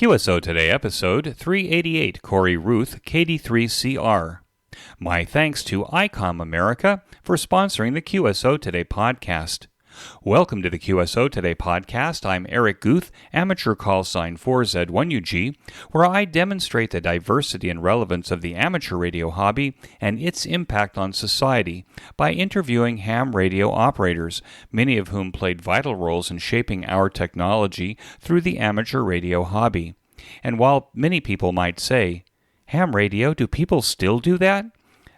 QSO Today, episode 388, Corey Ruth KD3CR. My thanks to Icom America for sponsoring the QSO Today podcast. Welcome to the QSO Today podcast. I'm Eric Guth, amateur call sign 4Z1UG, where I demonstrate the diversity and relevance of the amateur radio hobby and its impact on society by interviewing ham radio operators, many of whom played vital roles in shaping our technology through the amateur radio hobby. And while many people might say, ham radio, do people still do that?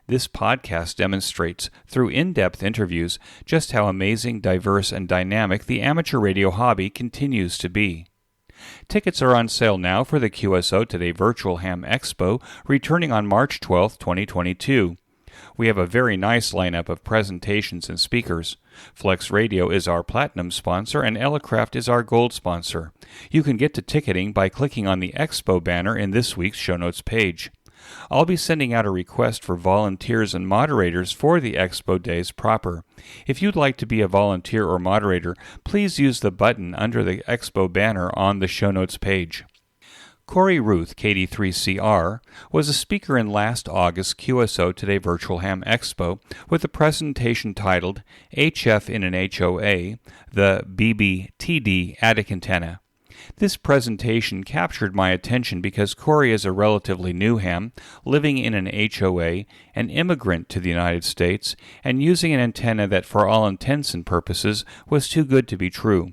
This podcast demonstrates, through in-depth interviews, just how amazing, diverse, and dynamic the amateur radio hobby continues to be. Tickets are on sale now for the QSO Today Virtual Ham Expo, returning on March 12, 2022. We have a very nice lineup of presentations and speakers. Flex Radio is our platinum sponsor, and Elecraft is our gold sponsor. You can get to ticketing by clicking on the Expo banner in this week's show notes page. I'll be sending out a request for volunteers and moderators for the Expo days proper. If you'd like to be a volunteer or moderator, please use the button under the Expo banner on the show notes page. Corey Ruth, KD3CR, was a speaker in last August's QSO Today Virtual Ham Expo with a presentation titled HF in an HOA, the BBTD Attic Antenna. This presentation captured my attention because Corey is a relatively new ham, living in an HOA, an immigrant to the United States, and using an antenna that for all intents and purposes was too good to be true.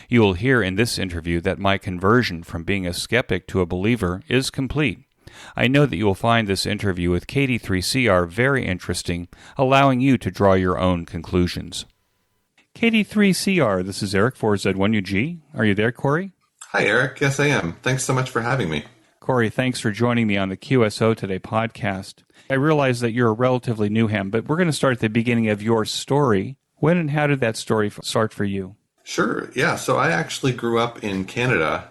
You will hear in this interview that my conversion from being a skeptic to a believer is complete. I know that you will find this interview with KD3CR very interesting, allowing you to draw your own conclusions. KD3CR, this is Eric 4Z1UG. Are you there, Corey? Hi, Eric. Yes, I am. Thanks so much for having me. Corey, thanks for joining me on the QSO Today podcast. I realize that you're a relatively new ham, but we're going to start at the beginning of your story. When and how did that story start for you? Sure. Yeah. So I actually grew up in Canada,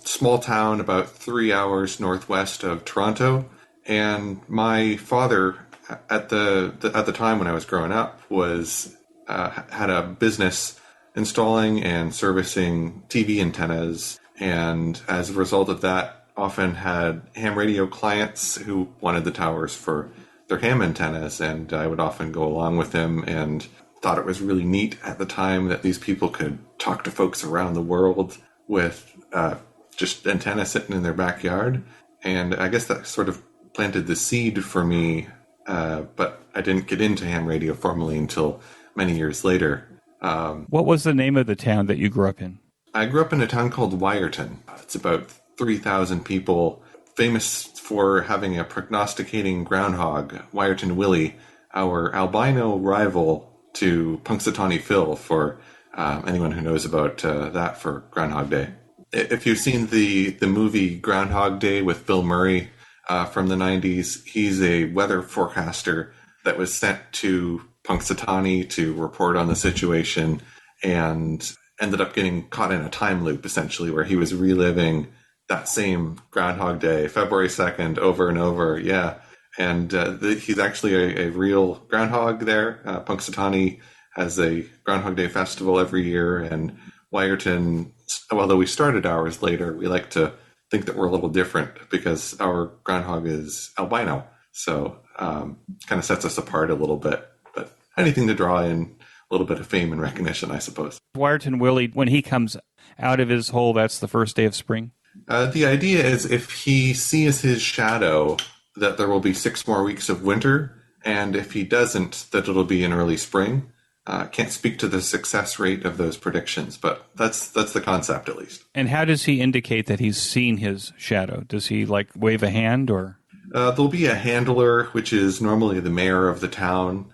small town about 3 hours northwest of Toronto. And my father, at the time when I was growing up, was had a business installing and servicing TV antennas, and as a result of that, often had ham radio clients who wanted the towers for their ham antennas, and I would often go along with him and thought it was really neat at the time that these people could talk to folks around the world with just antenna sitting in their backyard. And I guess that sort of planted the seed for me, but I didn't get into ham radio formally until many years later. What was the name of the town that you grew up in? I grew up in a town called Wyerton. It's about 3,000 people, famous for having a prognosticating groundhog, Wyerton Willie, our albino rival to Punxsutawney Phil, for anyone who knows about that for Groundhog Day. If you've seen the movie Groundhog Day with Bill Murray from the 90s, he's a weather forecaster that was sent to Punxsutawney to report on the situation and ended up getting caught in a time loop, essentially, where he was reliving that same Groundhog Day, February 2nd, over and over. Yeah. And he's actually a real groundhog there. Punxsutawney has a Groundhog Day festival every year, and Wyerton, although we started hours later, we like to think that we're a little different because our groundhog is albino. So kind of sets us apart a little bit. But anything to draw in a little bit of fame and recognition, I suppose. Wyerton Willie, when he comes out of his hole, that's the first day of spring? The idea is if he sees his shadow, that there will be 6 more weeks of winter, and if he doesn't, that it'll be in early spring. Can't speak to the success rate of those predictions, but that's the concept at least. And how does he indicate that he's seen his shadow? Does he wave a hand or? There'll be a handler, which is normally the mayor of the town.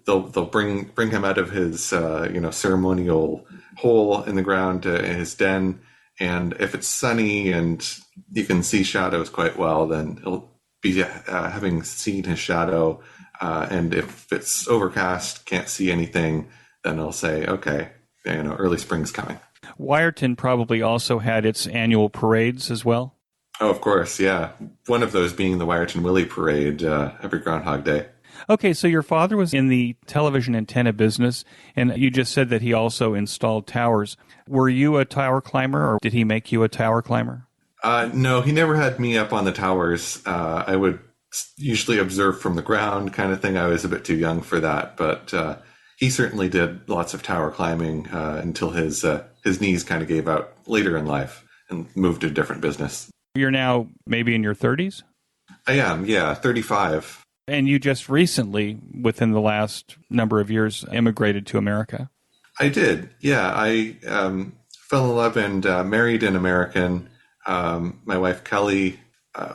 They'll bring him out of his ceremonial hole in the ground to his den, and if it's sunny and you can see shadows quite well, then he'll be having seen his shadow. And if it's overcast, can't see anything, then they'll say, okay, early spring's coming. Wyerton probably also had its annual parades as well? Oh, of course, yeah. One of those being the Wyerton Willie Parade every Groundhog Day. Okay, so your father was in the television antenna business, and you just said that he also installed towers. Were you a tower climber, or did he make you a tower climber? No, he never had me up on the towers. I would usually observe from the ground kind of thing. I was a bit too young for that, but he certainly did lots of tower climbing until his knees kind of gave out later in life and moved to a different business. You're now maybe in your 30s? I am, yeah, 35. And you just recently, within the last number of years, immigrated to America. I did, yeah. I fell in love and married an American. My wife, Kelly,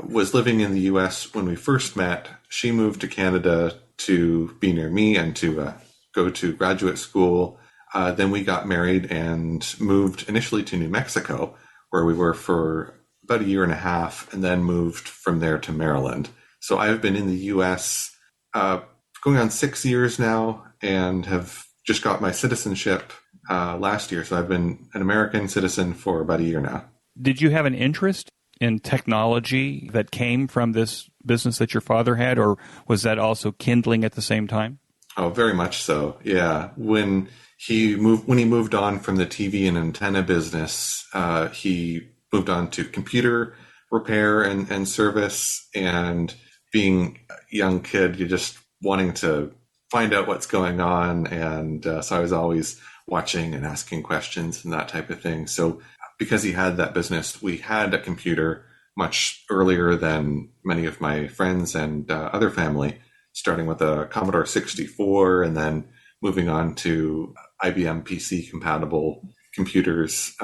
was living in the U.S. when we first met. She moved to Canada to be near me and to go to graduate school. Then we got married and moved initially to New Mexico, where we were for about a year and a half, and then moved from there to Maryland. So I've been in the U.S. Going on 6 years now, and have just got my citizenship last year. So I've been an American citizen for about a year now. Did you have an interest in technology that came from this business that your father had, or was that also kindling at the same time? Oh, very much so. Yeah. When he moved on from the TV and antenna business, he moved on to computer repair and service. And being a young kid, you're just wanting to find out what's going on. And so I was always watching and asking questions and that type of thing. So because he had that business, we had a computer much earlier than many of my friends and other family, starting with a Commodore 64 and then moving on to IBM PC compatible computers,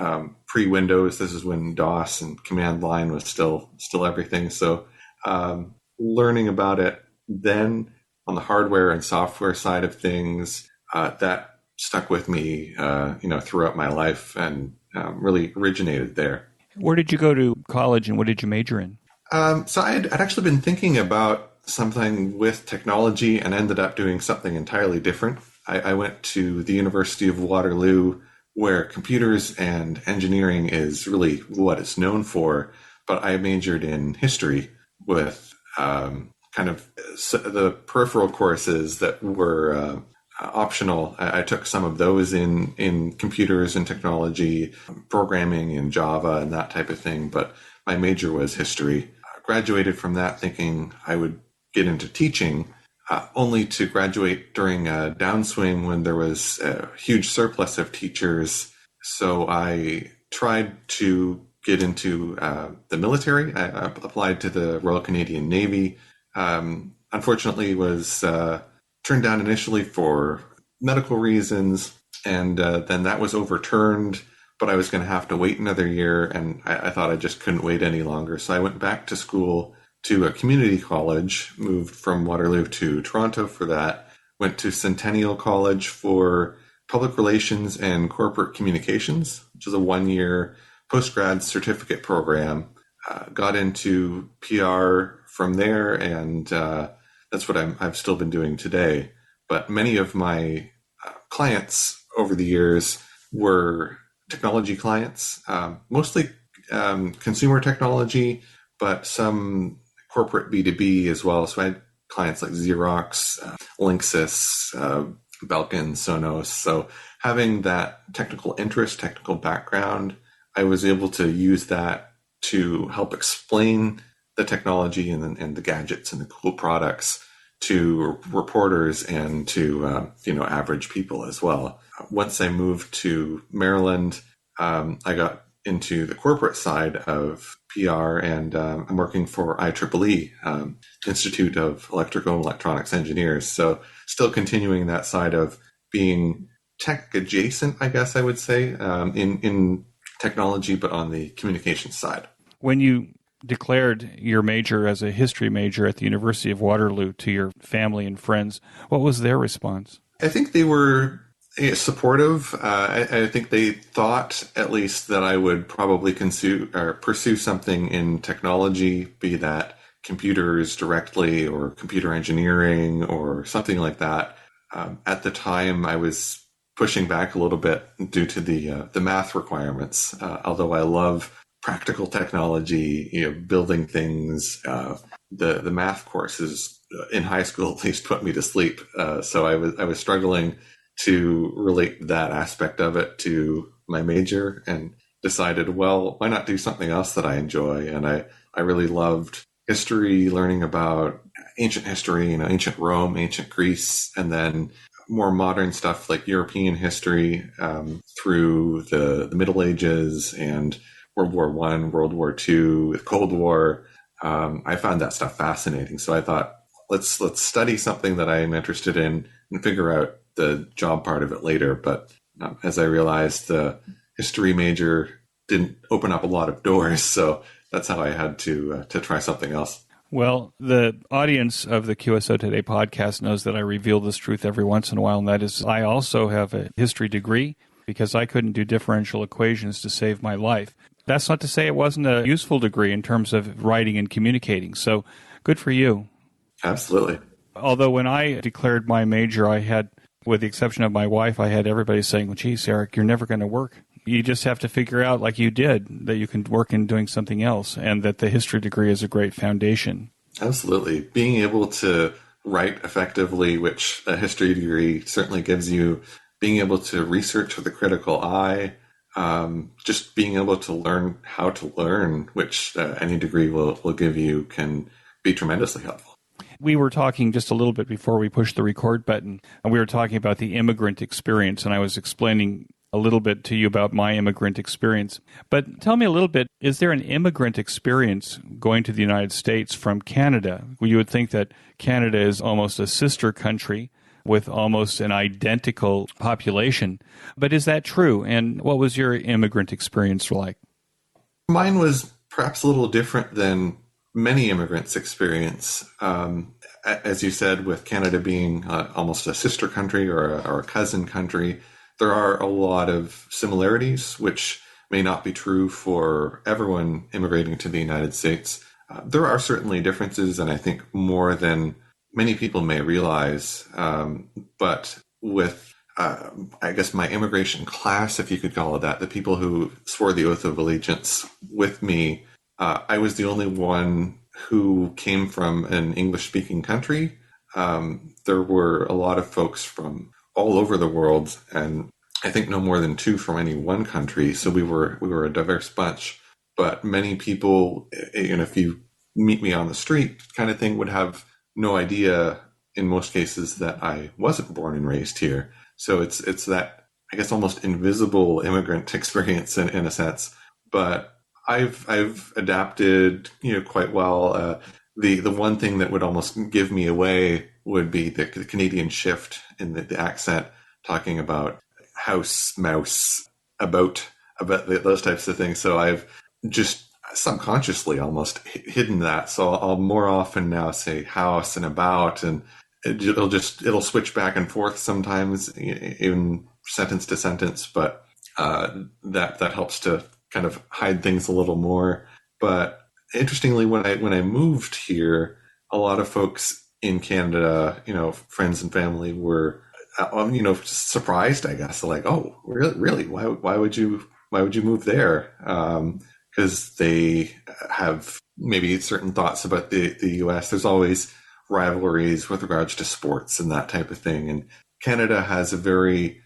pre-Windows. This is when DOS and command line was still everything. So learning about it then on the hardware and software side of things, that stuck with me, throughout my life and really originated there. Where did you go to college and what did you major in? So I'd actually been thinking about something with technology and ended up doing something entirely different. I went to the University of Waterloo, where computers and engineering is really what it's known for, but I majored in history with kind of the peripheral courses that were optional. I took some of those in computers and technology, programming in Java and that type of thing, but my major was history. I graduated from that thinking I would get into teaching, only to graduate during a downswing when there was a huge surplus of teachers. So I tried to get into the military. I applied to the Royal Canadian Navy. Unfortunately, was turned down initially for medical reasons, and then that was overturned, but I was going to have to wait another year, and I thought I just couldn't wait any longer. So I went back to school to a community college, moved from Waterloo to Toronto for that, went to Centennial College for public relations and corporate communications, which is a 1-year postgrad certificate program. Got into PR from there, and that's what I've still been doing today. But many of my clients over the years were technology clients, mostly consumer technology, but some corporate B2B as well. So I had clients like Xerox, Linksys, Belkin, Sonos. So having that technical interest, technical background, I was able to use that to help explain the technology and the gadgets and the cool products to reporters and to average people as well. Once I moved to Maryland, I got into the corporate side of PR, and I'm working for IEEE, Institute of Electrical and Electronics Engineers. So still continuing that side of being tech adjacent, I guess I would say, in technology, but on the communications side. When you declared your major as a history major at the University of Waterloo to your family and friends, what was their response? I think they were supportive. I think they thought at least that I would probably pursue something in technology, be that computers directly or computer engineering or something like that. At the time, I was pushing back a little bit due to the math requirements. Although I love practical technology, building things. The math courses in high school at least put me to sleep. So I was struggling to relate that aspect of it to my major, and decided, well, why not do something else that I enjoy? And I really loved history, learning about ancient history, ancient Rome, ancient Greece, and then more modern stuff like European history through the Middle Ages and World War I, World War II, the Cold War. I found that stuff fascinating. So I thought, let's study something that I'm interested in and figure out the job part of it later. But as I realized, the history major didn't open up a lot of doors. So that's how I had to try something else. Well, the audience of the QSO Today podcast knows that I reveal this truth every once in a while, and that is I also have a history degree because I couldn't do differential equations to save my life. That's not to say it wasn't a useful degree in terms of writing and communicating. So good for you. Absolutely. Although when I declared my major, I had, with the exception of my wife, I had everybody saying, well, geez, Eric, you're never going to work. You just have to figure out, like you did, that you can work in doing something else, and that the history degree is a great foundation. Absolutely. Being able to write effectively, which a history degree certainly gives you, being able to research with a critical eye, just being able to learn how to learn, which any degree will give you, can be tremendously helpful. We were talking just a little bit before we pushed the record button, and we were talking about the immigrant experience, and I was explaining a little bit to you about my immigrant experience. But tell me a little bit, is there an immigrant experience going to the United States from Canada? You would think that Canada is almost a sister country with almost an identical population. But is that true? And what was your immigrant experience like? Mine was perhaps a little different than many immigrants' experience. As you said, with Canada being almost a sister country or a cousin country, there are a lot of similarities, which may not be true for everyone immigrating to the United States. There are certainly differences, and I think more than many people may realize. But with, I guess, my immigration class, if you could call it that, the people who swore the oath of allegiance with me, I was the only one who came from an English-speaking country. There were a lot of folks from all over the world, and I think no more than 2 from any one country. So we were a diverse bunch. But many people, if you meet me on the street kind of thing, would have no idea in most cases that I wasn't born and raised here. So it's that, I guess, almost invisible immigrant experience in a sense. But I've adapted, quite well. The one thing that would almost give me away would be the Canadian shift in the accent, talking about house, mouse, about those types of things. So I've just subconsciously almost hidden that. So I'll more often now say house and about, and it'll switch back and forth sometimes in sentence to sentence, but that helps to kind of hide things a little more. But interestingly, when I moved here, a lot of folks in Canada, friends and family were, surprised, I guess. Like, oh, really? Why would you move there? Because they have maybe certain thoughts about the U.S. There's always rivalries with regards to sports and that type of thing. And Canada has a very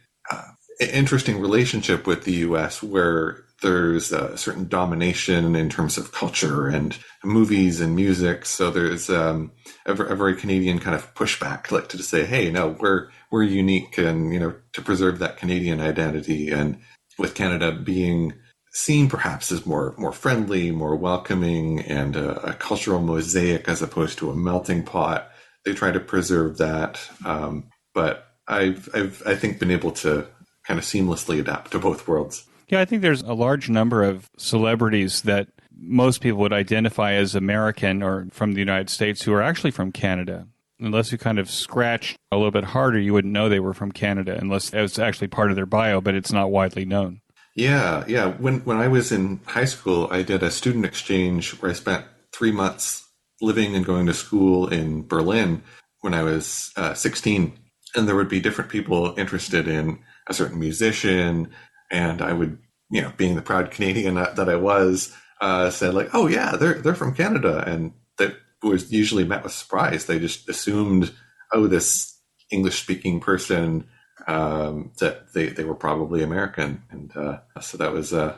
interesting relationship with the U.S. where there's a certain domination in terms of culture and movies and music. So there's a very Canadian kind of pushback, like to say, hey, no, we're unique, and, to preserve that Canadian identity. And with Canada being seen perhaps as more friendly, more welcoming, and a cultural mosaic as opposed to a melting pot, they try to preserve that. But I've I think been able to kind of seamlessly adapt to both worlds. Yeah, I think there's a large number of celebrities that most people would identify as American or from the United States who are actually from Canada. Unless you kind of scratch a little bit harder, you wouldn't know they were from Canada unless it was actually part of their bio, but it's not widely known. Yeah. When I was in high school, I did a student exchange where I spent 3 months living and going to school in Berlin when I was 16. And there would be different people interested in a certain musician. And I would, being the proud Canadian that I was, said like, "Oh yeah, they're from Canada," and that was usually met with surprise. They just assumed, "Oh, this English-speaking person that they were probably American," and so that was an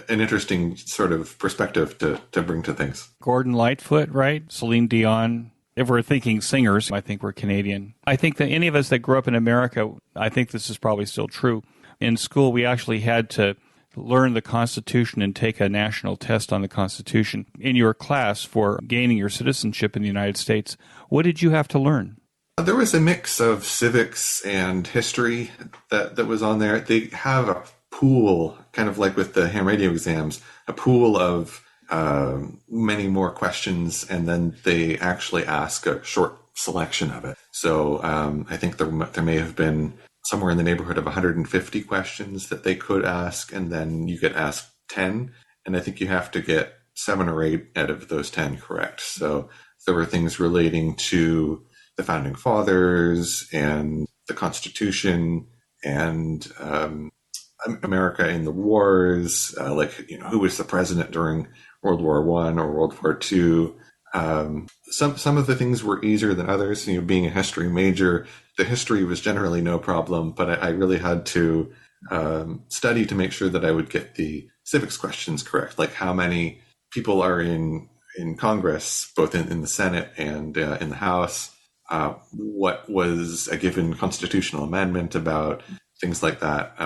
interesting sort of perspective to bring to things. Gordon Lightfoot, right? Celine Dion. If we're thinking singers, I think we're Canadian. I think that any of us that grew up in America, I think this is probably still true. In school, we actually had to learn the Constitution and take a national test on the Constitution. In your class for gaining your citizenship in the United States, what did you have to learn? There was a mix of civics and history that was on there. They have a pool, kind of like with the ham radio exams, a pool of many more questions, and then they actually ask a short selection of it. So I think there may have been somewhere in the neighborhood of 150 questions that they could ask, and then you get asked 10, and I think you have to get 7 or 8 out of those 10 correct. So there were things relating to the founding fathers and the Constitution and America in the wars, like who was the president during World War I or World War II. Some of the things were easier than others. Being a history major, the history was generally no problem, but I really had to study to make sure that I would get the civics questions correct, like how many people are in Congress, both in the Senate and in the House. What was a given constitutional amendment about, things like that,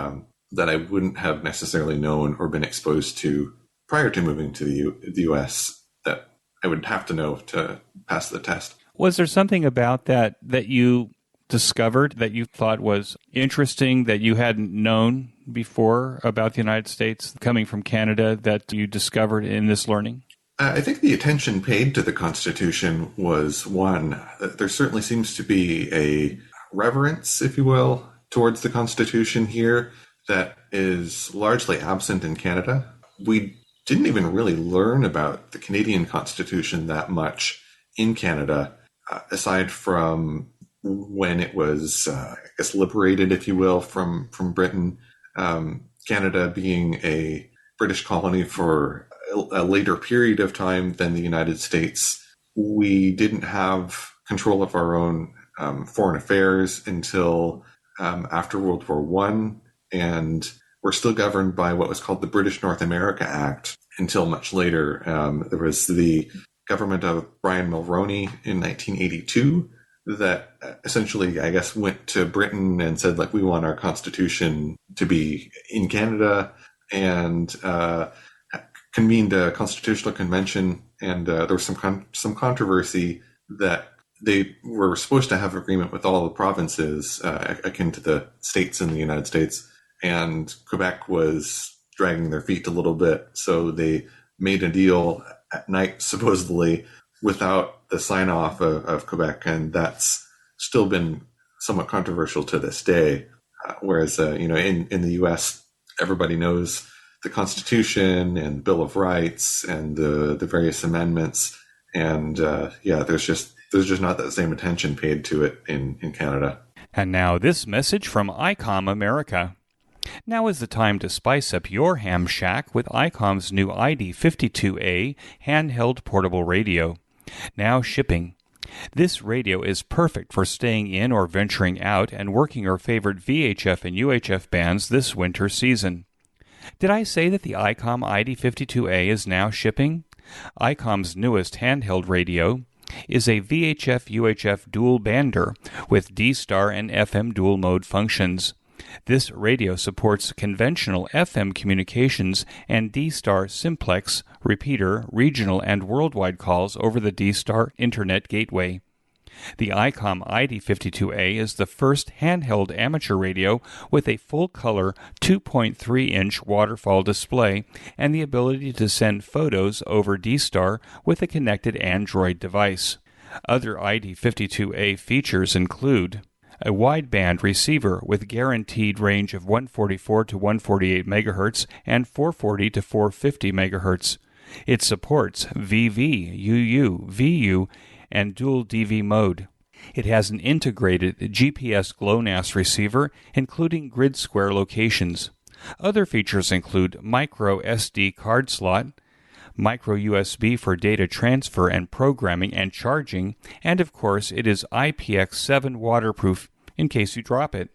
that I wouldn't have necessarily known or been exposed to prior to moving to the U.S. that I would have to know to pass the test. Was there something about that you discovered that you thought was interesting that you hadn't known before about the United States coming from Canada that you discovered in this learning? I think the attention paid to the Constitution was one. There certainly seems to be a reverence, if you will, towards the Constitution here that is largely absent in Canada. We didn't even really learn about the Canadian Constitution that much in Canada, aside from when it was, liberated, if you will, from Britain. Canada being a British colony for a later period of time than the United States, we didn't have control of our own foreign affairs until after World War I, and we're still governed by what was called the British North America Act until much later. There was the government of Brian Mulroney in 1982 that essentially, I guess, went to Britain and said, like, we want our constitution to be in Canada, and convened a constitutional convention. And there was some controversy that they were supposed to have agreement with all the provinces akin to the states in the United States, and Quebec was dragging their feet a little bit. So they made a deal at night, supposedly, without the sign off of Quebec, and that's still been somewhat controversial to this day. Whereas, in the U.S., everybody knows the Constitution and Bill of Rights and the various amendments, and there's just not that same attention paid to it in Canada. And now this message from Icom America. Now is the time to spice up your ham shack with Icom's new ID52A handheld portable radio. Now shipping. This radio is perfect for staying in or venturing out and working your favorite VHF and UHF bands this winter season. Did I say that the Icom ID52A is now shipping? Icom's newest handheld radio is a VHF-UHF dual bander with D-Star and FM dual mode functions. This radio supports conventional FM communications and D-Star simplex, repeater, regional, and worldwide calls over the D-Star Internet Gateway. The Icom ID52A is the first handheld amateur radio with a full-color 2.3-inch waterfall display and the ability to send photos over D-Star with a connected Android device. Other ID52A features include a wideband receiver with guaranteed range of 144 to 148 MHz and 440 to 450 MHz. It supports VV, UU, VU, and dual DV mode. It has an integrated GPS GLONASS receiver, including grid square locations. Other features include micro SD card slot, micro USB for data transfer and programming and charging, and of course it is IPX7 waterproof in case you drop it.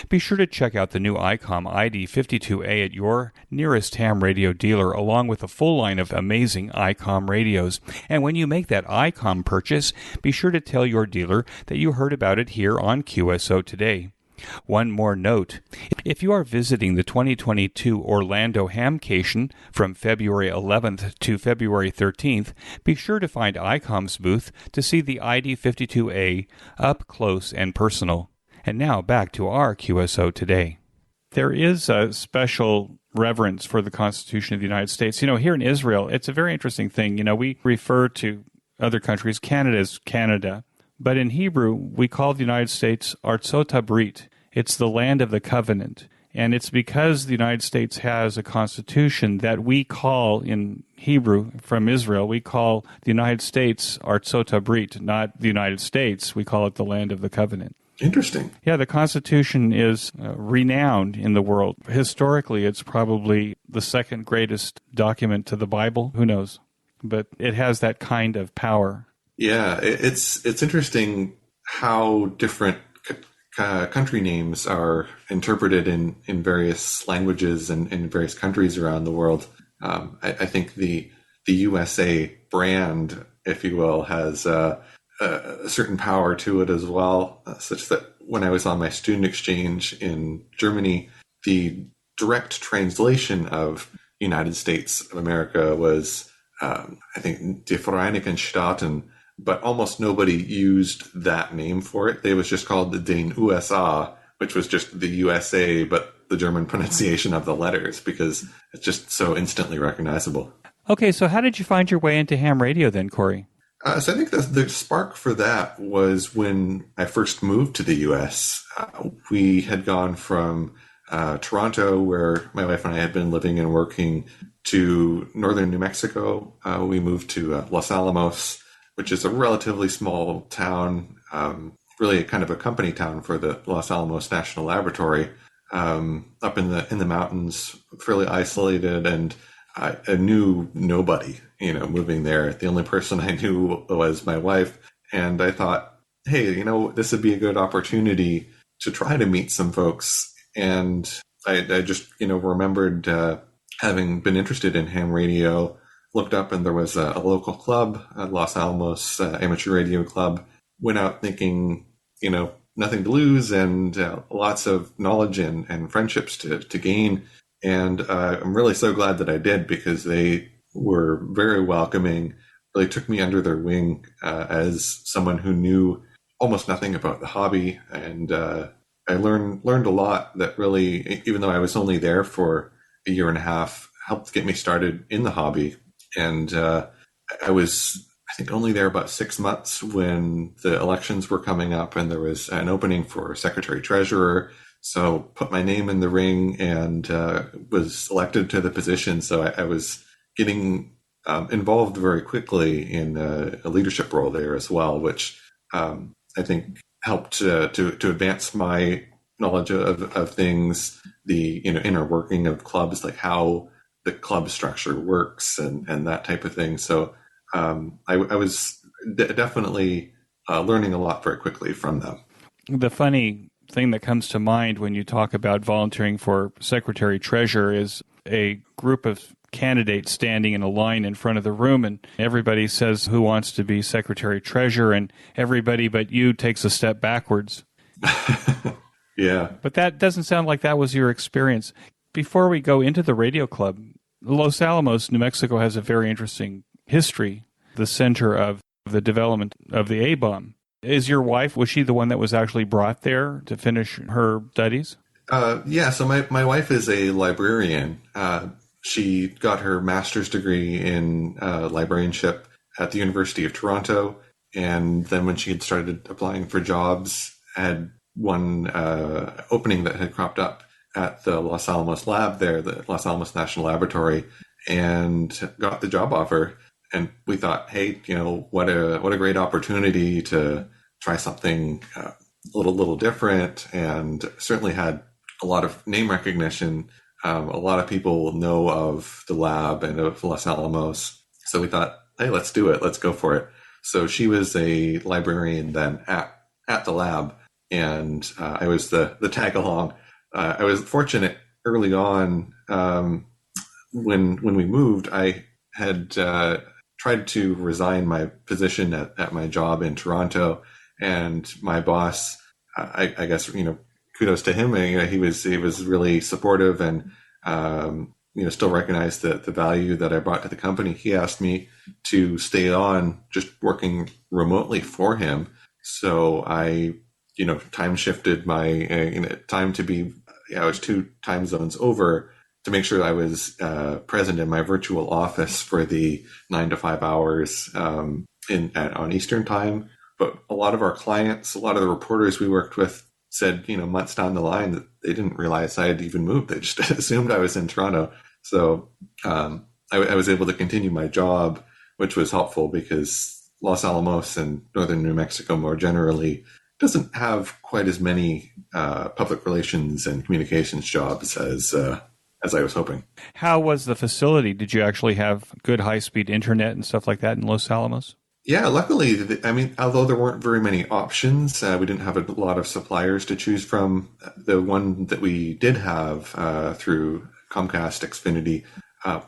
Be sure to check out the new Icom ID52A at your nearest ham radio dealer, along with a full line of amazing Icom radios. And when you make that Icom purchase, be sure to tell your dealer that you heard about it here on QSO Today. One more note. If you are visiting the 2022 Orlando Hamcation from February 11th to February 13th, be sure to find Icom's booth to see the ID52A up close and personal. And now back to our QSO Today. There is a special reverence for the Constitution of the United States. Here in Israel, it's a very interesting thing. We refer to other countries, Canada as Canada, but in Hebrew, we call the United States Artzot Habrit. It's the land of the covenant. And it's because the United States has a constitution that we call, in Hebrew from Israel, we call the United States Artzot Habrit, not the United States. We call it the land of the covenant. Interesting. Yeah, the Constitution is renowned in the world. Historically, it's probably the second greatest document to the Bible. Who knows? But it has that kind of power. Yeah, it's interesting how different country names are interpreted in various languages and in various countries around the world. I think the USA brand, if you will, has a certain power to it as well, such that when I was on my student exchange in Germany, the direct translation of United States of America was, I think, Die Vereinigten Staaten, but almost nobody used that name for it. It was just called the Den USA, which was just the USA, but the German pronunciation of the letters, because it's just so instantly recognizable. Okay, so how did you find your way into ham radio then, Corey? So I think the spark for that was when I first moved to the U.S. We had gone from Toronto, where my wife and I had been living and working, to northern New Mexico. We moved to Los Alamos, which is a relatively small town, really kind of a company town for the Los Alamos National Laboratory, up in the mountains, fairly isolated, and I knew nobody, moving there. The only person I knew was my wife. And I thought, hey, this would be a good opportunity to try to meet some folks. And I just, remembered having been interested in ham radio, looked up and there was a local club, Los Alamos Amateur Radio Club. Went out thinking, nothing to lose and lots of knowledge and friendships to gain. And I'm really so glad that I did, because they were very welcoming, really took me under their wing as someone who knew almost nothing about the hobby. And I learned a lot that really, even though I was only there for a year and a half, helped get me started in the hobby. And I was, I think, only there about 6 months when the elections were coming up and there was an opening for secretary treasurer. So put my name in the ring and was elected to the position. So I was getting involved very quickly in a leadership role there as well, which I think helped to advance my knowledge of things, the inner working of clubs, like how the club structure works and that type of thing. So I was definitely learning a lot very quickly from them. The funny thing that comes to mind when you talk about volunteering for secretary treasurer is a group of candidates standing in a line in front of the room, and everybody says who wants to be secretary treasurer, and everybody but you takes a step backwards. Yeah. But that doesn't sound like that was your experience. Before we go into the radio club, Los Alamos, New Mexico has a very interesting history, the center of the development of the A-bomb. Is your wife, was she the one that was actually brought there to finish her studies? Yeah, so my wife is a librarian. She got her master's degree in librarianship at the University of Toronto. And then when she had started applying for jobs, had one opening that had cropped up at the Los Alamos lab there, the Los Alamos National Laboratory, and got the job offer. And we thought, hey, what a great opportunity to try something a little different, and certainly had a lot of name recognition. A lot of people know of the lab and of Los Alamos. So we thought, hey, let's do it. Let's go for it. So she was a librarian then at the lab, and I was the tag along. I was fortunate early on when we moved. I had tried to resign my position at my job in Toronto, and my boss, I guess, kudos to him. He was really supportive and still recognized the value that I brought to the company. He asked me to stay on just working remotely for him. So I, time shifted my time to be, I was 2 time zones over to make sure I was present in my virtual office for the 9 to 5 hours on Eastern time. But a lot of our clients, a lot of the reporters we worked with said, months down the line that they didn't realize I had even moved. They just assumed I was in Toronto. So I was able to continue my job, which was helpful because Los Alamos and northern New Mexico more generally doesn't have quite as many public relations and communications jobs as I was hoping. How was the facility? Did you actually have good high-speed internet and stuff like that in Los Alamos? Yeah, luckily, although there weren't very many options, we didn't have a lot of suppliers to choose from. The one that we did have through Comcast Xfinity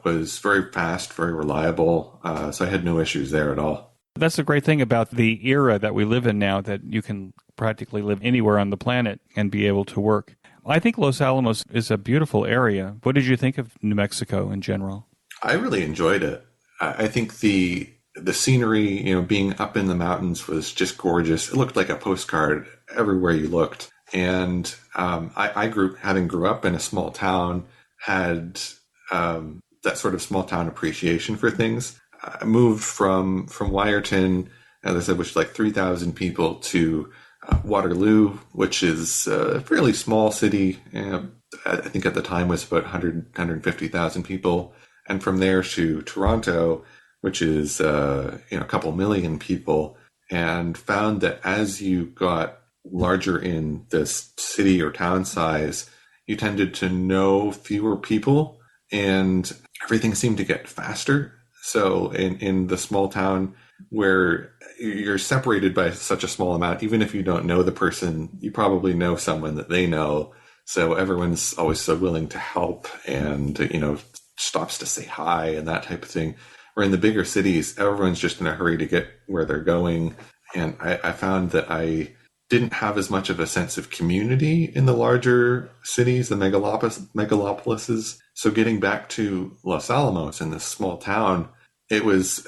was very fast, very reliable, so I had no issues there at all. That's the great thing about the era that we live in now, that you can practically live anywhere on the planet and be able to work. I think Los Alamos is a beautiful area. What did you think of New Mexico in general? I really enjoyed it. I think the scenery, being up in the mountains was just gorgeous. It looked like a postcard everywhere you looked. And I grew up in a small town, had that sort of small town appreciation for things. I moved from Wyerton, as I said, which is like 3,000 people, to Waterloo, which is a fairly small city. I think at the time was about 150,000 people. And from there to Toronto, which is a couple million people, and found that as you got larger in this city or town size, you tended to know fewer people and everything seemed to get faster. So in the small town where you're separated by such a small amount, even if you don't know the person, you probably know someone that they know. So everyone's always so willing to help and, stops to say hi and that type of thing. Where in the bigger cities, everyone's just in a hurry to get where they're going. And I found that I didn't have as much of a sense of community in the larger cities, the megalopolises. So getting back to Los Alamos in this small town, it was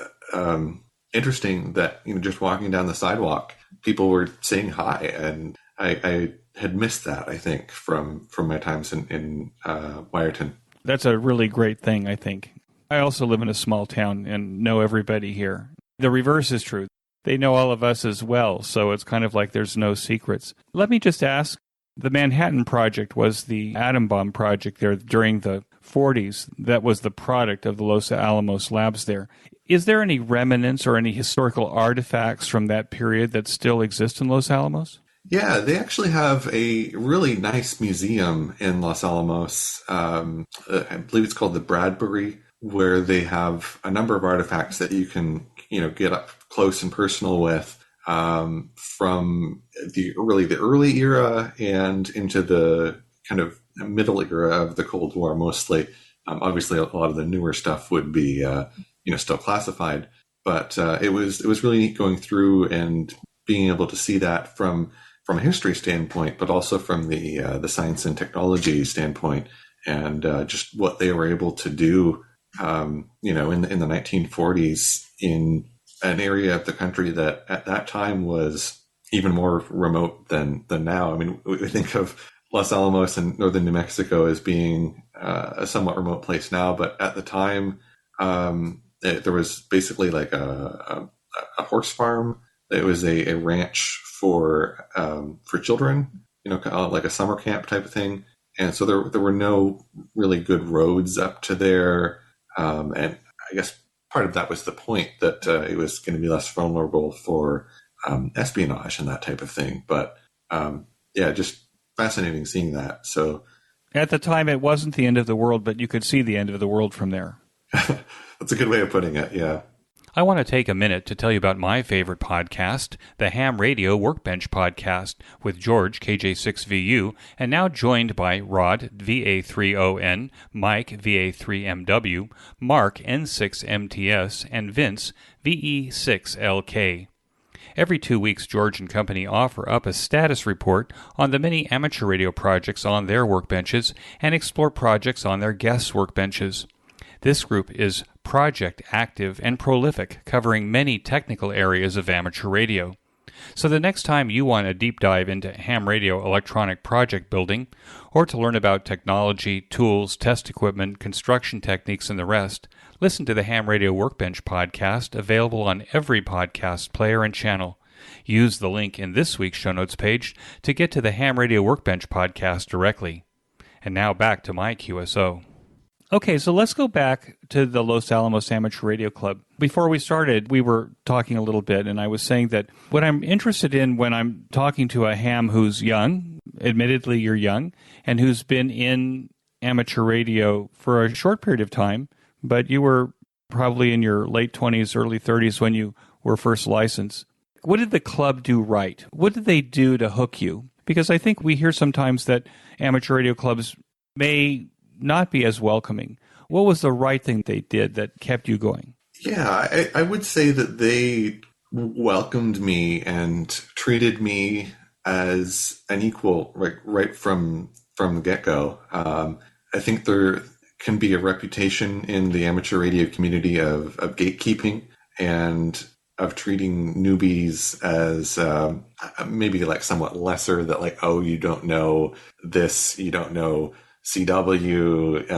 interesting that, just walking down the sidewalk, people were saying hi. And I had missed that, I think, from my times in Wyerton. That's a really great thing, I think. I also live in a small town and know everybody here. The reverse is true. They know all of us as well, so it's kind of like there's no secrets. Let me just ask, the Manhattan Project was the atom bomb project there during the 40s. That was the product of the Los Alamos labs there. Is there any remnants or any historical artifacts from that period that still exist in Los Alamos? Yeah, they actually have a really nice museum in Los Alamos. I believe it's called the Bradbury, where they have a number of artifacts that you can, get up close and personal with from the early era and into the kind of middle era of the Cold War, mostly. Obviously, a lot of the newer stuff would be, still classified, but it was really neat going through and being able to see that from a history standpoint, but also from the science and technology standpoint, and just what they were able to do, in the 1940s in an area of the country that at that time was even more remote than now. I mean, we think of Los Alamos and northern New Mexico as being a somewhat remote place now, but at the time, there was basically like a horse farm. It was a ranch for children, like a summer camp type of thing. And so there were no really good roads up to there. And I guess part of that was the point that it was going to be less vulnerable for espionage and that type of thing. But just fascinating seeing that. So at the time, it wasn't the end of the world, but you could see the end of the world from there. That's a good way of putting it, yeah. I want to take a minute to tell you about my favorite podcast, the Ham Radio Workbench Podcast, with George, KJ6VU, and now joined by Rod, VA3ON, Mike, VA3MW, Mark, N6MTS, and Vince, VE6LK. Every 2 weeks, George and company offer up a status report on the many amateur radio projects on their workbenches and explore projects on their guests' workbenches. This group is project active and prolific, covering many technical areas of amateur radio. So the next time you want a deep dive into ham radio electronic project building, or to learn about technology, tools, test equipment, construction techniques, and the rest, listen to the Ham Radio Workbench podcast, available on every podcast player and channel. Use the link in this week's show notes page to get to the Ham Radio Workbench podcast directly. And now back to my QSO. Okay, so let's go back to the Los Alamos Amateur Radio Club. Before we started, we were talking a little bit, and I was saying that what I'm interested in when I'm talking to a ham who's young, admittedly you're young, and who's been in amateur radio for a short period of time, but you were probably in your late 20s, early 30s when you were first licensed. What did the club do right? What did they do to hook you? Because I think we hear sometimes that amateur radio clubs may not be as welcoming. What was the right thing they did that kept you going? Yeah, I would say that they welcomed me and treated me as an equal right from the get-go. I think there can be a reputation in the amateur radio community of gatekeeping and of treating newbies as maybe like somewhat lesser, that like, oh, you don't know this, you don't know CW,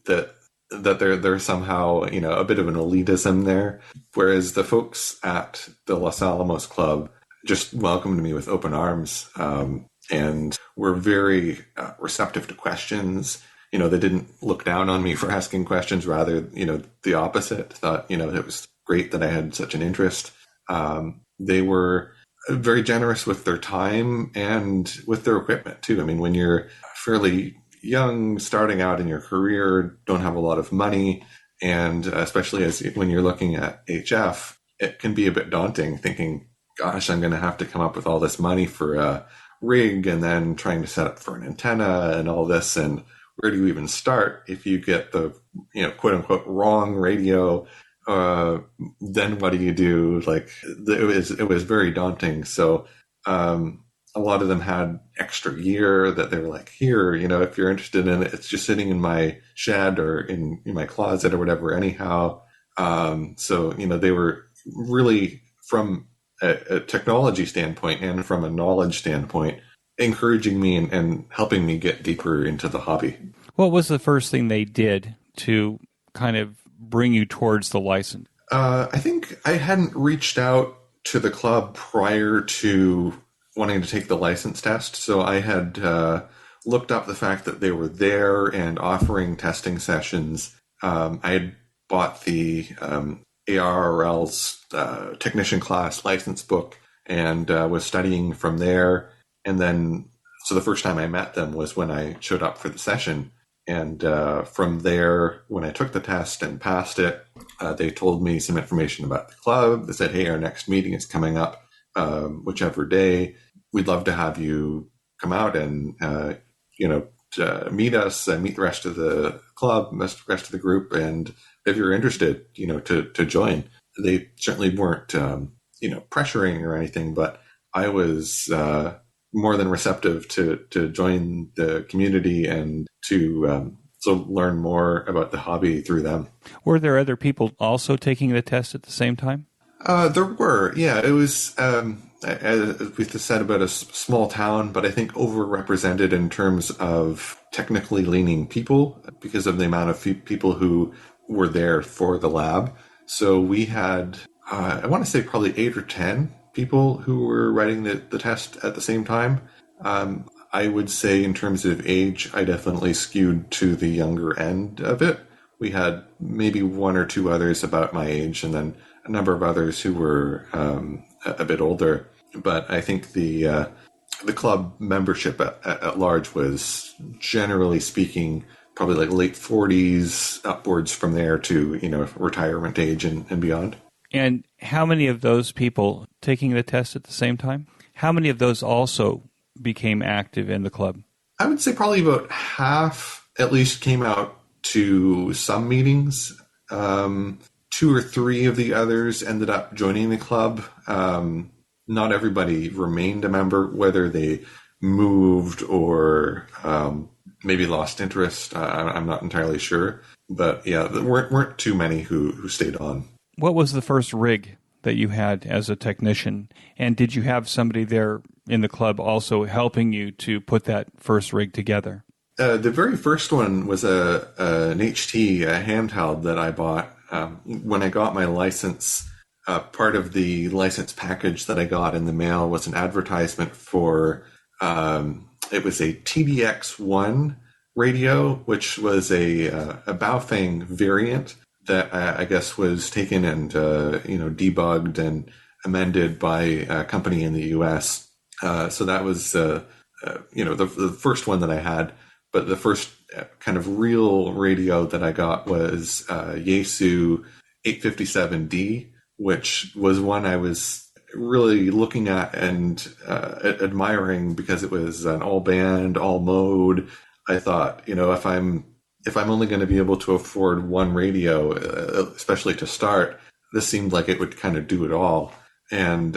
that there's somehow, a bit of an elitism there. Whereas the folks at the Los Alamos Club just welcomed me with open arms, and were very receptive to questions. They didn't look down on me for asking questions, rather, the opposite. Thought, it was great that I had such an interest. They were very generous with their time and with their equipment too. I mean, when you're fairly young, starting out in your career, don't have a lot of money, and especially when you're looking at HF, it can be a bit daunting thinking, gosh, I'm going to have to come up with all this money for a rig, and then trying to set up for an antenna and all this, and where do you even start if you get the quote unquote wrong radio? Then what do you do? Like, it was very daunting. So a lot of them had extra gear that they were like, here, if you're interested in it, it's just sitting in my shed or in my closet or whatever anyhow. So they were really, from a technology standpoint and from a knowledge standpoint, encouraging me and helping me get deeper into the hobby. What was the first thing they did to kind of bring you towards the license? I think I hadn't reached out to the club prior to wanting to take the license test. So I had looked up the fact that they were there and offering testing sessions. I had bought the ARRL's technician class license book and was studying from there. And then, so the first time I met them was when I showed up for the session. And from there, when I took the test and passed it, they told me some information about the club. They said, hey, our next meeting is coming up, whichever day. We'd love to have you come out and, meet us and meet the rest of the club, the rest of the group. And if you're interested, to join. They certainly weren't, pressuring or anything, but I was more than receptive to join the community and to learn more about the hobby through them. Were there other people also taking the test at the same time? There were, yeah. It was, as we said, about a small town, but I think overrepresented in terms of technically leaning people because of the amount of people who were there for the lab. So we had, I want to say probably 8 or 10 people who were writing the test at the same time. I would say in terms of age, I definitely skewed to the younger end of it. We had maybe 1 or 2 others about my age, and then a number of others who were a bit older. But I think the club membership at large was, generally speaking, probably like late 40s upwards from there to, retirement age and beyond. And how many of those people taking the test at the same time, how many of those also became active in the club? I would say probably about half at least came out to some meetings. Two or three of the others ended up joining the club. Not everybody remained a member, whether they moved or maybe lost interest. I'm not entirely sure. But yeah, there weren't too many who stayed on. What was the first rig that you had as a technician? And did you have somebody there in the club also helping you to put that first rig together? The very first one was an HT, a handheld that I bought. When I got my license, part of the license package that I got in the mail was an advertisement for, it was a TDX1 radio, which was a Baofeng variant that I guess was taken and debugged and amended by a company in the U.S. So that was the first one that I had. But the first kind of real radio that I got was Yaesu 857D, which was one I was really looking at and admiring because it was an all band, all mode. I thought, if I'm only going to be able to afford one radio, especially to start, this seemed like it would kind of do it all. And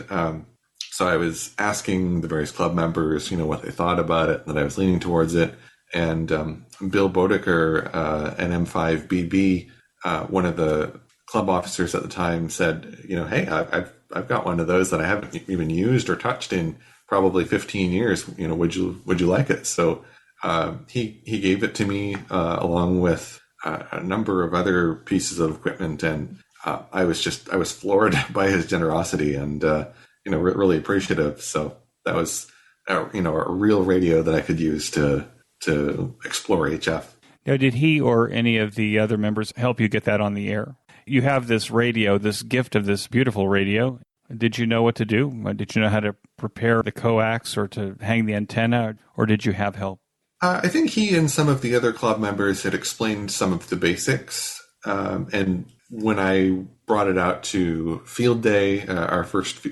so I was asking the various club members, what they thought about it, that I was leaning towards it. And Bill Bodeker, an M5BB, one of the club officers at the time, said, hey, I've got one of those that I haven't even used or touched in probably 15 years. Would you like it? So he gave it to me along with a number of other pieces of equipment, and I was floored by his generosity and really appreciative. So that was a real radio that I could use to explore HF. Now, did he or any of the other members help you get that on the air? You have this radio, this gift of this beautiful radio. Did you know what to do? Did you know how to prepare the coax or to hang the antenna, or did you have help? I think he and some of the other club members had explained some of the basics. And when I brought it out to field day, our first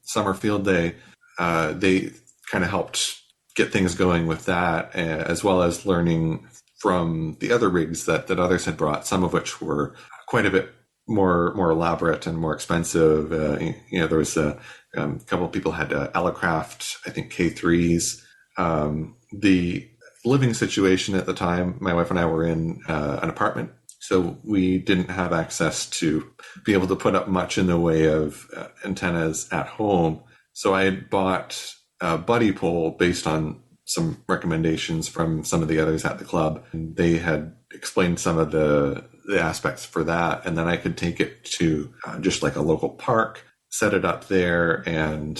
summer field day, they kind of helped get things going with that, as well as learning from the other rigs that others had brought, some of which were quite a bit more elaborate and more expensive. There was a couple of people had Elecraft, I think K3s. The living situation at the time, my wife and I were in an apartment, so we didn't have access to be able to put up much in the way of antennas at home. So I had bought a buddy pole based on some recommendations from some of the others at the club. They had explained some of the aspects for that, and then I could take it to just like a local park, set it up there, and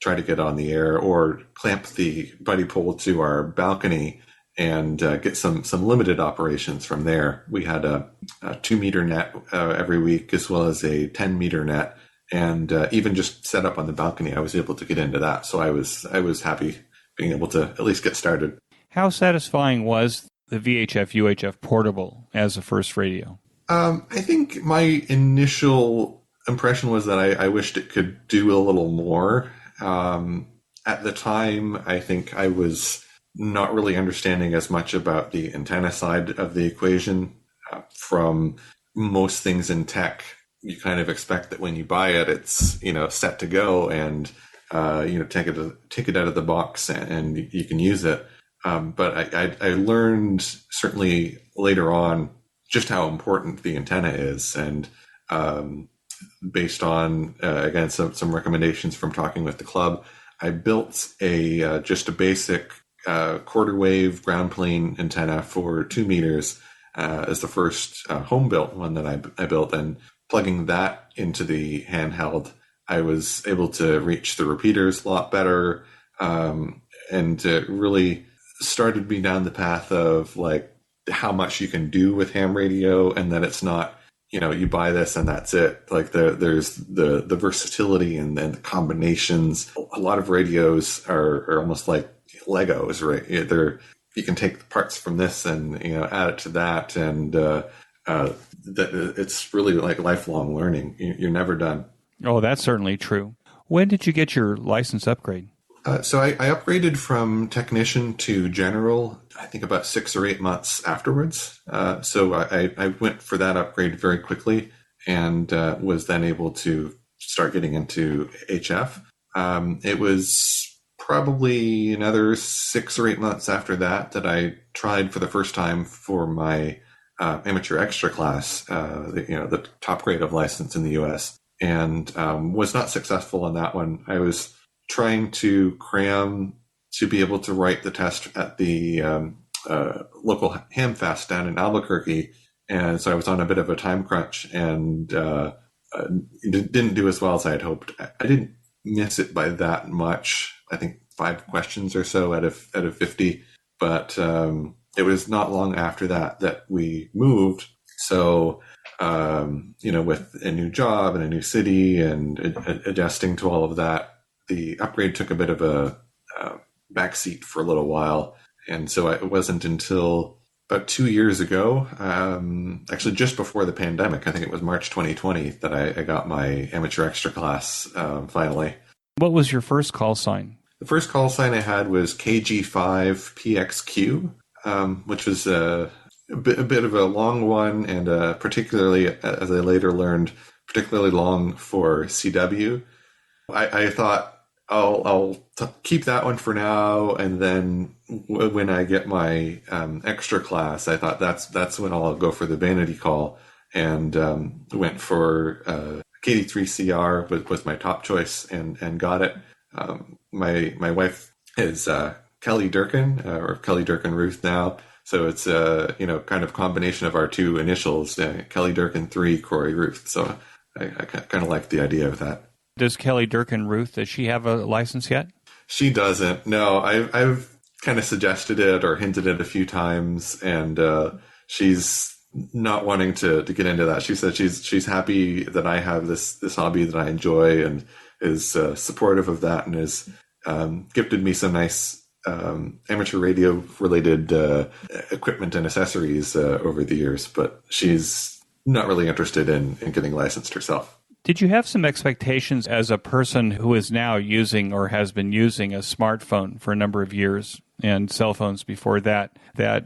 try to get on the air, or clamp the buddy pole to our balcony and get some limited operations from there. We had a 2-meter net every week, as well as a 10-meter net. And even just set up on the balcony, I was able to get into that. So I was happy being able to at least get started. How satisfying was the VHF UHF portable as a first radio? I think my initial impression was that I wished it could do a little more. At the time, I think I was not really understanding as much about the antenna side of the equation. From most things in tech, you kind of expect that when you buy it, it's set to go, and take it out of the box and you can use it. But I learned certainly later on just how important the antenna is, and based on again some recommendations from talking with the club, I built just a basic quarter wave ground plane antenna for 2 meters as the first home built one that I built, and plugging that into the handheld, I was able to reach the repeaters a lot better, and really started me down the path of like how much you can do with ham radio, and that it's not, you buy this and that's it. Like there's the versatility and then the combinations. A lot of radios are almost like Legos, right? They're you can take the parts from this and add it to that, and it's really like lifelong learning. You're never done. Oh, that's certainly true. When did you get your license upgrade? So I upgraded from technician to general, I think about 6 or 8 months afterwards. So I went for that upgrade very quickly, and was then able to start getting into HF. It was probably another 6 or 8 months after that I tried for the first time for my amateur extra class, the top grade of license in the U.S., and was not successful on that one. I was trying to cram to be able to write the test at the local Hamfest down in Albuquerque, and so I was on a bit of a time crunch, and didn't do as well as I had hoped. I didn't miss it by that much. I think 5 questions or so out of 50, but it was not long after that we moved. So with a new job and a new city and adjusting to all of that, the upgrade took a bit of a backseat for a little while. And so it wasn't until about 2 years ago, actually just before the pandemic, I think it was March 2020, that I got my amateur extra class finally. What was your first call sign? The first call sign I had was KG5PXQ, which was a bit of a long one, and particularly, as I later learned, particularly long for CW. I thought I'll keep that one for now, and then when I get my extra class, I thought that's when I'll go for the vanity call, and went for KD3CR was my top choice, and got it. My wife is Kelly Durkin, or Kelly Durkin Ruth now. So it's kind of combination of our two initials, Kelly Durkin 3, Corey Ruth. So I kind of like the idea of that. Does Kelly Durkin Ruth, does she have a license yet? She doesn't. No, I've kind of suggested it or hinted it a few times, and she's not wanting to get into that. She said she's happy that I have this hobby that I enjoy, and is supportive of that, and has gifted me some nice amateur radio related equipment and accessories over the years, but she's not really interested in getting licensed herself. Did you have some expectations as a person who is now using or has been using a smartphone for a number of years and cell phones before that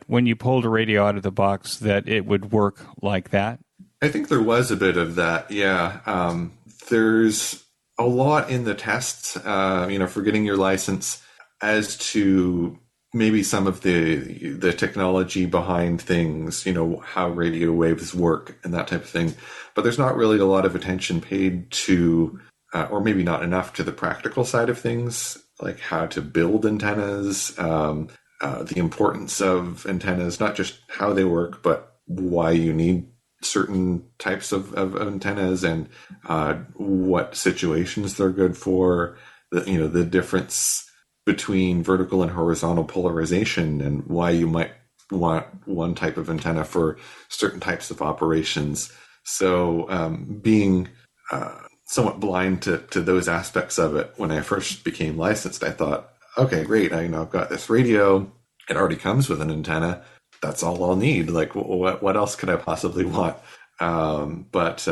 when you pulled a radio out of the box, that it would work like that? I think there was a bit of that, yeah. There's a lot in the tests, for getting your license as to maybe some of the technology behind things, how radio waves work and that type of thing. But there's not really a lot of attention paid to, or maybe not enough to the practical side of things, like how to build antennas, the importance of antennas, not just how they work, but why you need certain types of antennas, and what situations they're good for, the difference between vertical and horizontal polarization, and why you might want one type of antenna for certain types of operations. So being somewhat blind to those aspects of it, when I first became licensed, I thought, okay, great, I've got this radio. It already comes with an antenna. That's all I'll need. Like, what else could I possibly want? But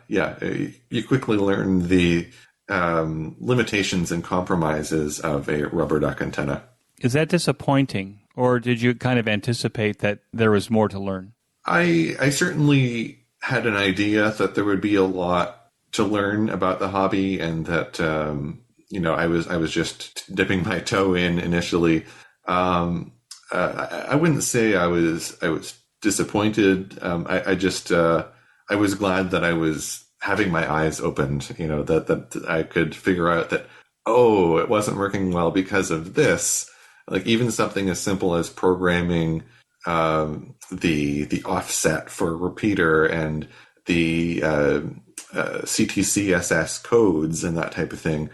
you quickly learn the limitations and compromises of a rubber duck antenna. Is that disappointing, or did you kind of anticipate that there was more to learn? I certainly had an idea that there would be a lot to learn about the hobby, and that I was just dipping my toe in initially. I wouldn't say I was disappointed. I was glad that I was having my eyes opened, that I could figure out that, it wasn't working well because of this. Like, even something as simple as programming the offset for a repeater and the CTCSS codes and that type of thing.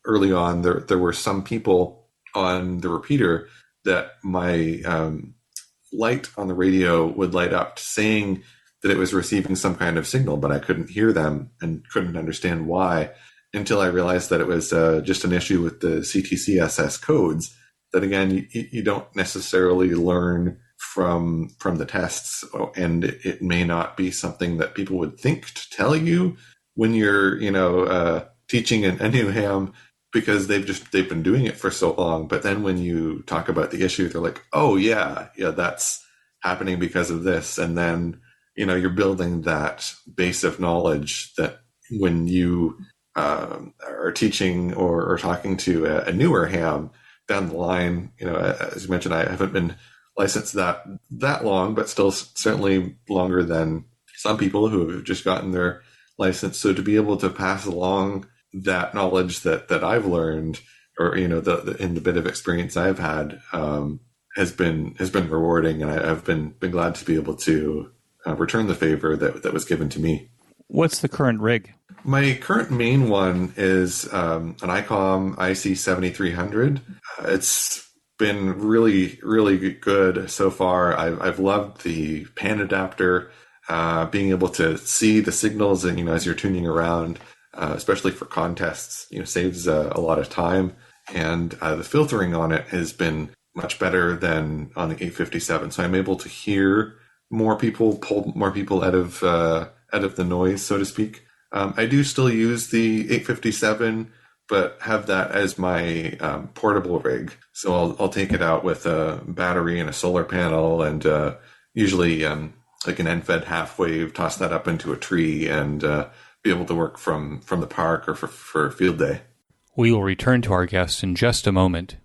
Early on, there were some people on the repeater that my light on the radio would light up saying that it was receiving some kind of signal, but I couldn't hear them and couldn't understand why, until I realized that it was just an issue with the CTCSS codes, that again, you don't necessarily learn from the tests, and it may not be something that people would think to tell you when you're, teaching a new ham, because they've been doing it for so long. But then when you talk about the issue, they're like, oh yeah, that's happening because of this. And then, you're building that base of knowledge that when you are teaching or talking to a newer ham down the line, as you mentioned, I haven't been licensed that long, but still certainly longer than some people who have just gotten their license. So to be able to pass along that knowledge that I've learned, or in the bit of experience I've had, has been rewarding, and I've been glad to be able to return the favor that was given to me. What's the current rig? My current main one is an Icom IC7300. It's been really, really good so far. I've loved the pan adapter, being able to see the signals, and as you're tuning around, especially for contests, saves a lot of time. And the filtering on it has been much better than on the 857. So I'm able to hear more people, pull more people out of the noise, so to speak. I do still use the 857, but have that as my portable rig. So I'll take it out with a battery and a solar panel, and usually like an end-fed half wave, toss that up into a tree, and be able to work from the park or for field day. We will return to our guests in just a moment.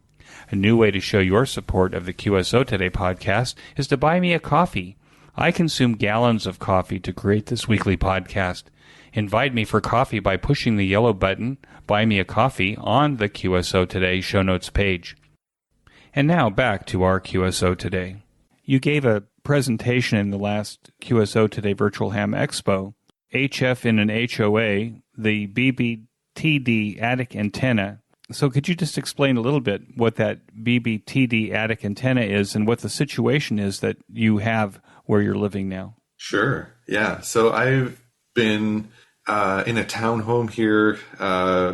A new way to show your support of the QSO Today podcast is to buy me a coffee. I consume gallons of coffee to create this weekly podcast. Invite me for coffee by pushing the yellow button, Buy Me a Coffee, on the QSO Today show notes page. And now back to our QSO Today. You gave a presentation in the last QSO Today Virtual Ham Expo, HF in an HOA, the BBTD Attic Antenna. So could you just explain a little bit what that BBTD Attic Antenna is and what the situation is that you have where you're living now? Sure. Yeah. So I've been in a townhome here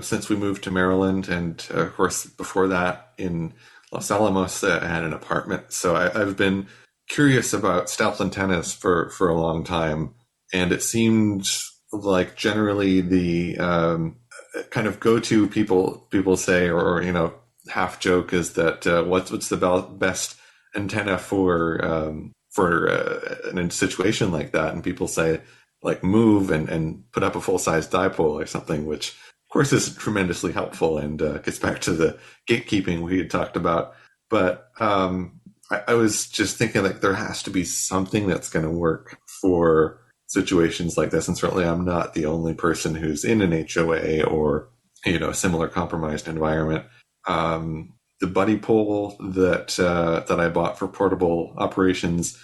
since we moved to Maryland. And of course, before that in Los Alamos, I had an apartment. So I've been curious about stealth antennas for a long time. And it seemed like generally the kind of go-to people say, or half joke, is that what's the best antenna for a situation like that, and people say like move and put up a full-size dipole or something, which of course is tremendously helpful and gets back to the gatekeeping we had talked about. But I was just thinking like there has to be something that's going to work for situations like this, and certainly I'm not the only person who's in an HOA or a similar compromised environment. The buddy pole that I bought for portable operations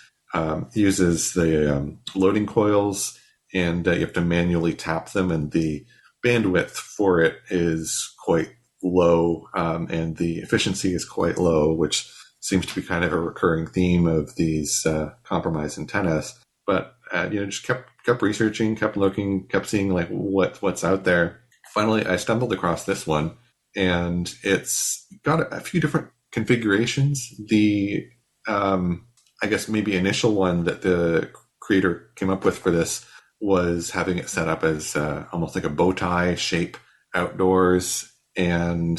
uses the loading coils, and you have to manually tap them, and the bandwidth for it is quite low, and the efficiency is quite low, which seems to be kind of a recurring theme of these compromised antennas. But just kept researching, kept looking, kept seeing like what's out there. Finally, I stumbled across this one, and it's got a few different configurations. The I guess maybe initial one that the creator came up with for this was having it set up as almost like a bow tie shape outdoors, and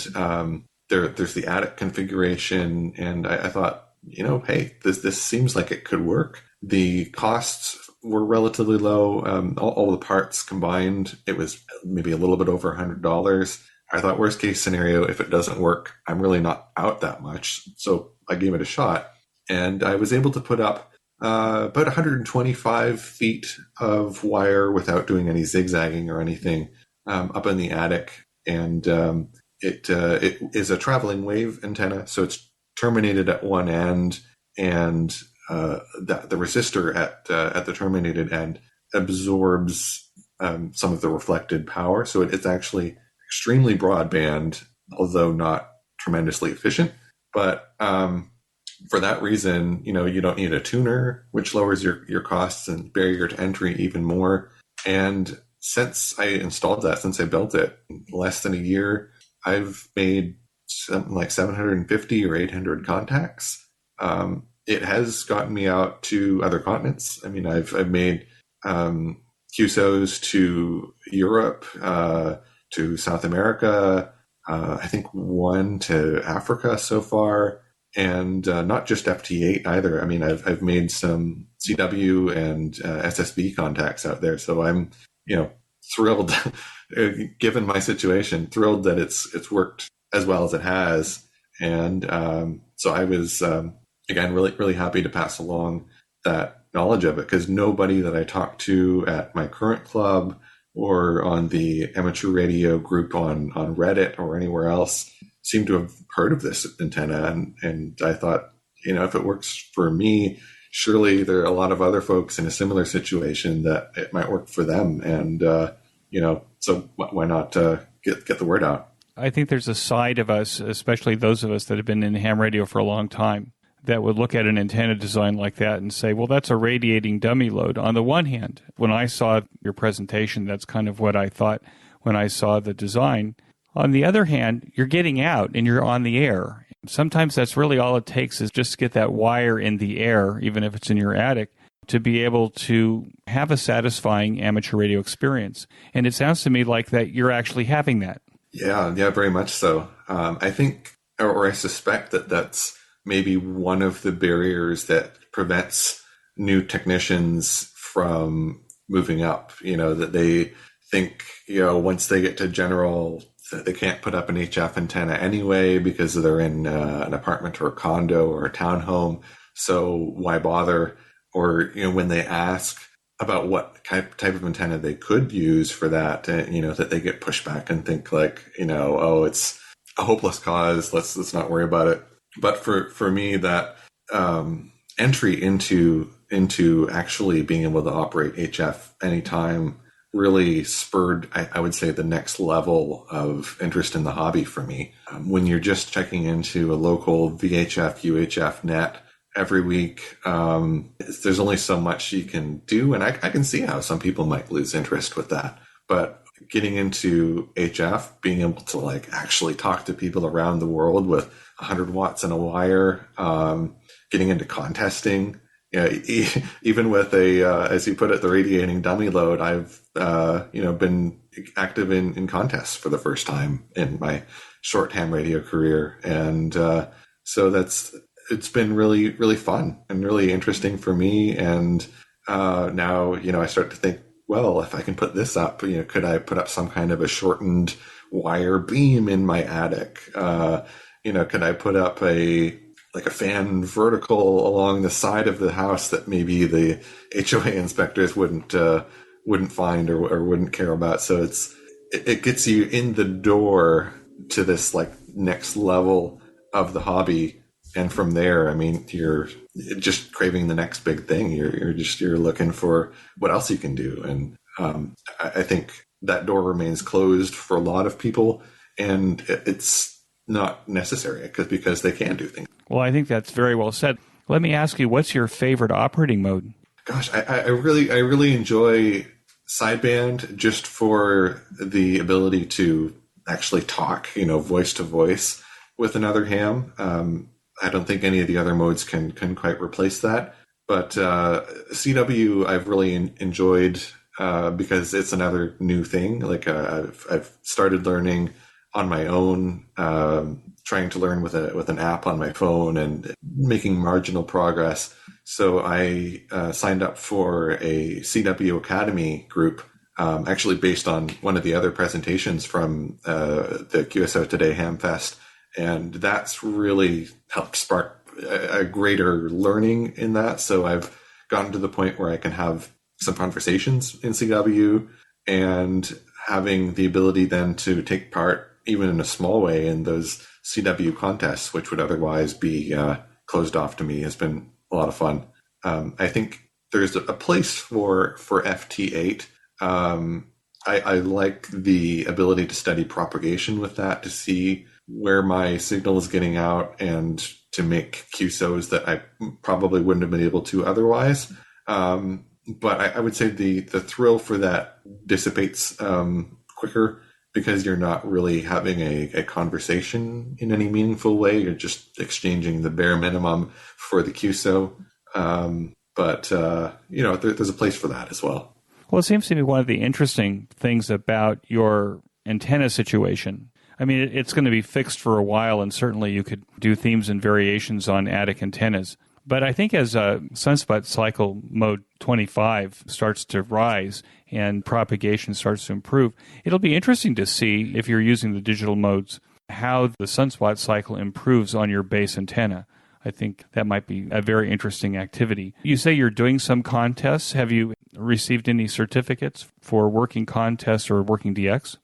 there's the attic configuration. And I thought, hey, this seems like it could work. The costs were relatively low. All the parts combined, it was maybe a little bit over $100. I thought worst case scenario, if it doesn't work, I'm really not out that much. So I gave it a shot, and I was able to put up about 125 feet of wire without doing any zigzagging or anything up in the attic. And it is a traveling wave antenna, so it's terminated at one end, and the resistor at the terminated end absorbs some of the reflected power. So it's actually extremely broadband, although not tremendously efficient. But for that reason, you don't need a tuner, which lowers your costs and barrier to entry even more. And since I installed that, since I built it, in less than a year, I've made something like 750 or 800 contacts. It has gotten me out to other continents. I mean, I've made QSOs to Europe, to South America, I think one to Africa so far, and not just FT8 either. I mean, I've made some CW and SSB contacts out there, so I'm thrilled, given my situation, thrilled that it's worked as well as it has, and so I was again really happy to pass along that knowledge of it, because nobody that I talked to at my current club or on the amateur radio group on Reddit or anywhere else seemed to have heard of this antenna. And I thought, if it works for me, surely there are a lot of other folks in a similar situation that it might work for them. And, so why not get the word out? I think there's a side of us, especially those of us that have been in ham radio for a long time, that would look at an antenna design like that and say, well, that's a radiating dummy load. On the one hand, when I saw your presentation, that's kind of what I thought when I saw the design. On the other hand, you're getting out and you're on the air. Sometimes that's really all it takes, is just to get that wire in the air, even if it's in your attic, to be able to have a satisfying amateur radio experience. And it sounds to me like that you're actually having that. Yeah, very much so. I think, or I suspect that that's maybe one of the barriers that prevents new technicians from moving up, that they think, once they get to general, they can't put up an HF antenna anyway because they're in an apartment or a condo or a townhome. So why bother? Or, when they ask about what type of antenna they could use for that, that they get pushback and think like, oh, it's a hopeless cause. Let's not worry about it. But for me, that entry into actually being able to operate HF anytime really spurred, I would say, the next level of interest in the hobby for me. When you're just checking into a local VHF, UHF net every week, there's only so much you can do. And I can see how some people might lose interest with that. But getting into HF, being able to actually talk to people around the world with 100 watts and a wire, getting into contesting, even with as you put it, the radiating dummy load, I've, been active in contests for the first time in my short ham radio career. And, so it's been really, really fun and really interesting for me. And, now, I start to think, well, if I can put this up, could I put up some kind of a shortened wire beam in my attic? Could I put up a fan vertical along the side of the house that maybe the HOA inspectors wouldn't find or wouldn't care about? So it gets you in the door to this next level of the hobby. And from there, I mean, you're just craving the next big thing. You're looking for what else you can do. And I think that door remains closed for a lot of people, and it's not necessary because they can do things. Well, I think that's very well said. Let me ask you, what's your favorite operating mode? Gosh, I really enjoy sideband, just for the ability to actually talk, voice to voice with another ham. I don't think any of the other modes can quite replace that. But CW I've really enjoyed because it's another new thing. I've started learning on my own, trying to learn with an app on my phone and making marginal progress. So I signed up for a CW Academy group, actually based on one of the other presentations from the QSO Today Hamfest. And that's really helped spark a greater learning in that. So I've gotten to the point where I can have some conversations in CW, and having the ability then to take part, even in a small way, in those CW contests, which would otherwise be closed off to me, has been a lot of fun. I think there's a place for FT8. I like the ability to study propagation with that, to see where my signal is getting out and to make QSOs that I probably wouldn't have been able to otherwise. But I would say the thrill for that dissipates quicker because you're not really having a conversation in any meaningful way. You're just exchanging the bare minimum for the QSO. There's a place for that as well. Well, it seems to me one of the interesting things about your antenna situation. I mean, it's going to be fixed for a while, and certainly you could do themes and variations on attic antennas. But I think as sunspot cycle mode 25 starts to rise and propagation starts to improve, it'll be interesting to see, if you're using the digital modes, how the sunspot cycle improves on your base antenna. I think that might be a very interesting activity. You say you're doing some contests. Have you received any certificates for working contests or working DX?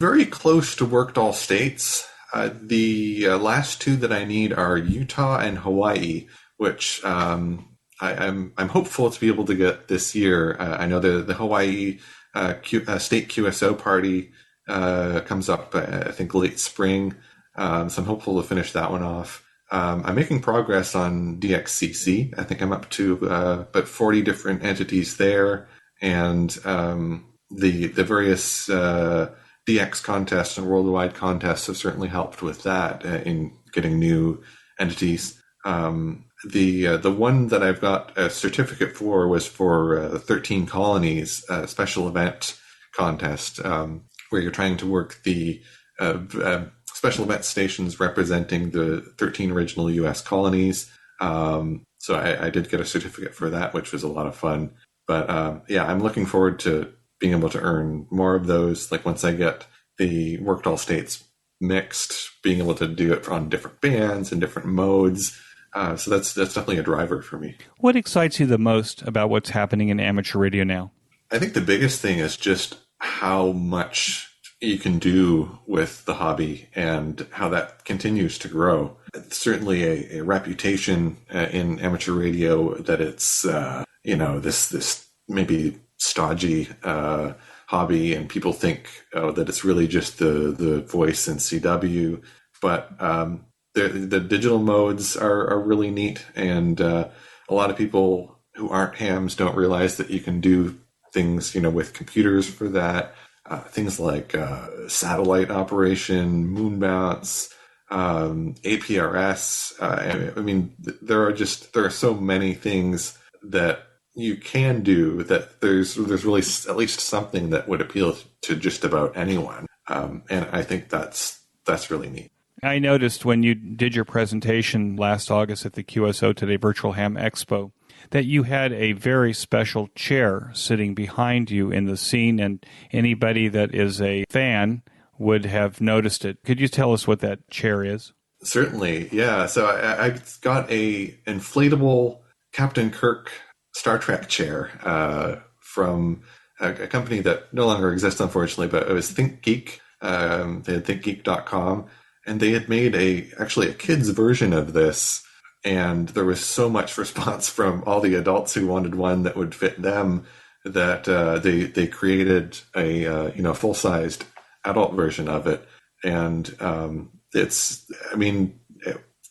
Very close to worked all states. The last two that I need are Utah and Hawaii, which I'm hopeful to be able to get this year. I know the Hawaii state QSO party comes up, I think, late spring, so I'm hopeful to finish that one off. I'm making progress on DXCC. I think I'm up to about 40 different entities there, and the various DX contests and worldwide contests have certainly helped with that in getting new entities. The one that I've got a certificate for was for 13 Colonies special event contest, where you're trying to work the special event stations representing the 13 original U.S. colonies. So I did get a certificate for that, which was a lot of fun. But I'm looking forward to being able to earn more of those. Like once I get the worked all states mixed, being able to do it on different bands and different modes. So that's definitely a driver for me. What excites you the most about what's happening in amateur radio now? I think the biggest thing is just how much you can do with the hobby and how that continues to grow. It's certainly a reputation in amateur radio that it's this maybe stodgy hobby, and people think that it's really just the voice and CW, but the digital modes are really neat, and a lot of people who aren't hams don't realize that you can do things with computers for that. Things like satellite operation, moon bounce, APRS. There are so many things that you can do that there's really at least something that would appeal to just about anyone. And I think that's really neat. I noticed when you did your presentation last August at the QSO Today Virtual Ham Expo that you had a very special chair sitting behind you in the scene, and anybody that is a fan would have noticed it. Could you tell us what that chair is? Certainly, yeah. So I got a inflatable Captain Kirk Star Trek chair from a company that no longer exists, unfortunately, but it was ThinkGeek. They had thinkgeek.com, and they had made actually a kid's version of this. And there was so much response from all the adults who wanted one that would fit them that they created a full-sized adult version of it. And it's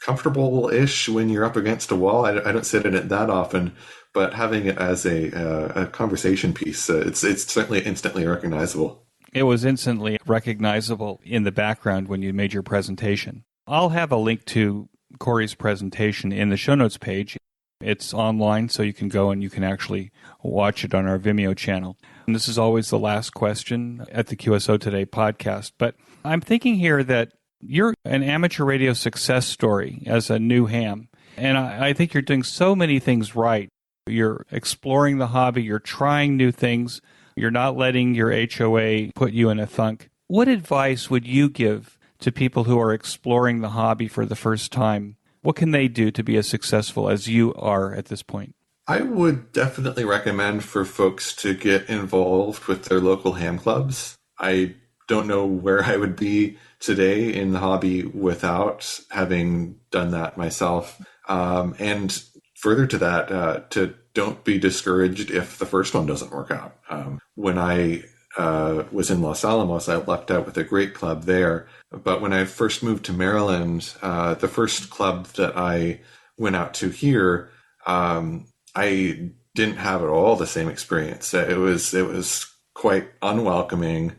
comfortable-ish when you're up against a wall. I don't sit in it that often, but having it as a conversation piece, it's certainly instantly recognizable. It was instantly recognizable in the background when you made your presentation. I'll have a link to Corey's presentation in the show notes page. It's online, so you can go and you can actually watch it on our Vimeo channel. And this is always the last question at the QSO Today podcast. But I'm thinking here that you're an amateur radio success story as a new ham. And I think you're doing so many things right. You're exploring the hobby. You're trying new things. You're not letting your HOA put you in a funk. What advice would you give to people who are exploring the hobby for the first time? What can they do to be as successful as you are at this point? I would definitely recommend for folks to get involved with their local ham clubs. I don't know where I would be today in the hobby without having done that myself. And further to that, to don't be discouraged if the first one doesn't work out. When I was in Los Alamos, I lucked out with a great club there. But when I first moved to Maryland, the first club that I went out to here, I didn't have at all the same experience. It was quite unwelcoming.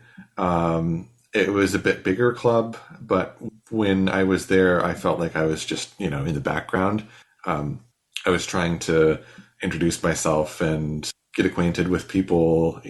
it was a bit bigger club, but when I was there, I felt like I was just, in the background. I was trying to introduce myself and get acquainted with people,